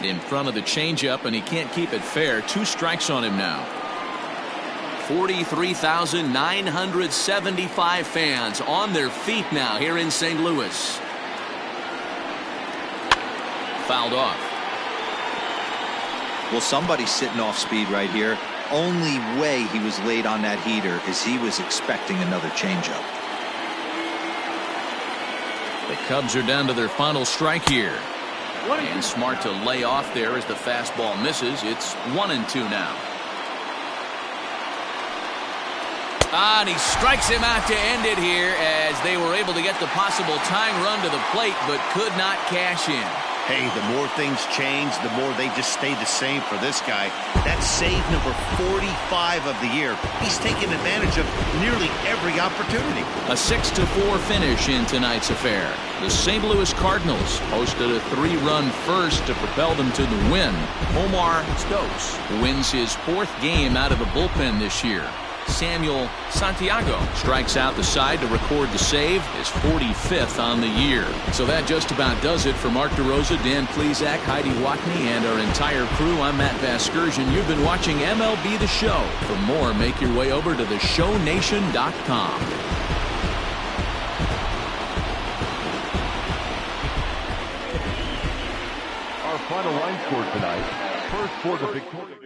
In front of the changeup, and he can't keep it fair. 2 strikes on him now. 43,975 fans on their feet now here in St. Louis. Fouled off. Well, somebody's sitting off speed right here. Only way he was late on that heater is he was expecting another changeup. The Cubs are down to their final strike here. And smart to lay off there as the fastball misses. It's 1-2 now. And he strikes him out to end it here as they were able to get the possible tying run to the plate but could not cash in. Hey, the more things change, the more they just stay the same for this guy. That's save number 45 of the year. He's taking advantage of nearly every opportunity. A 6-4 finish in tonight's affair. The St. Louis Cardinals hosted a 3-run first to propel them to the win. Omar Stokes wins his 4th game out of the bullpen this year. Samuel Santiago strikes out the side to record the save, his 45th on the year. So that just about does it for Mark DeRosa, Dan Plesac, Heidi Watney, and our entire crew. I'm Matt Vasgersian. You've been watching MLB The Show. For more, make your way over to theshownation.com. Our final line score tonight. First for the victorious.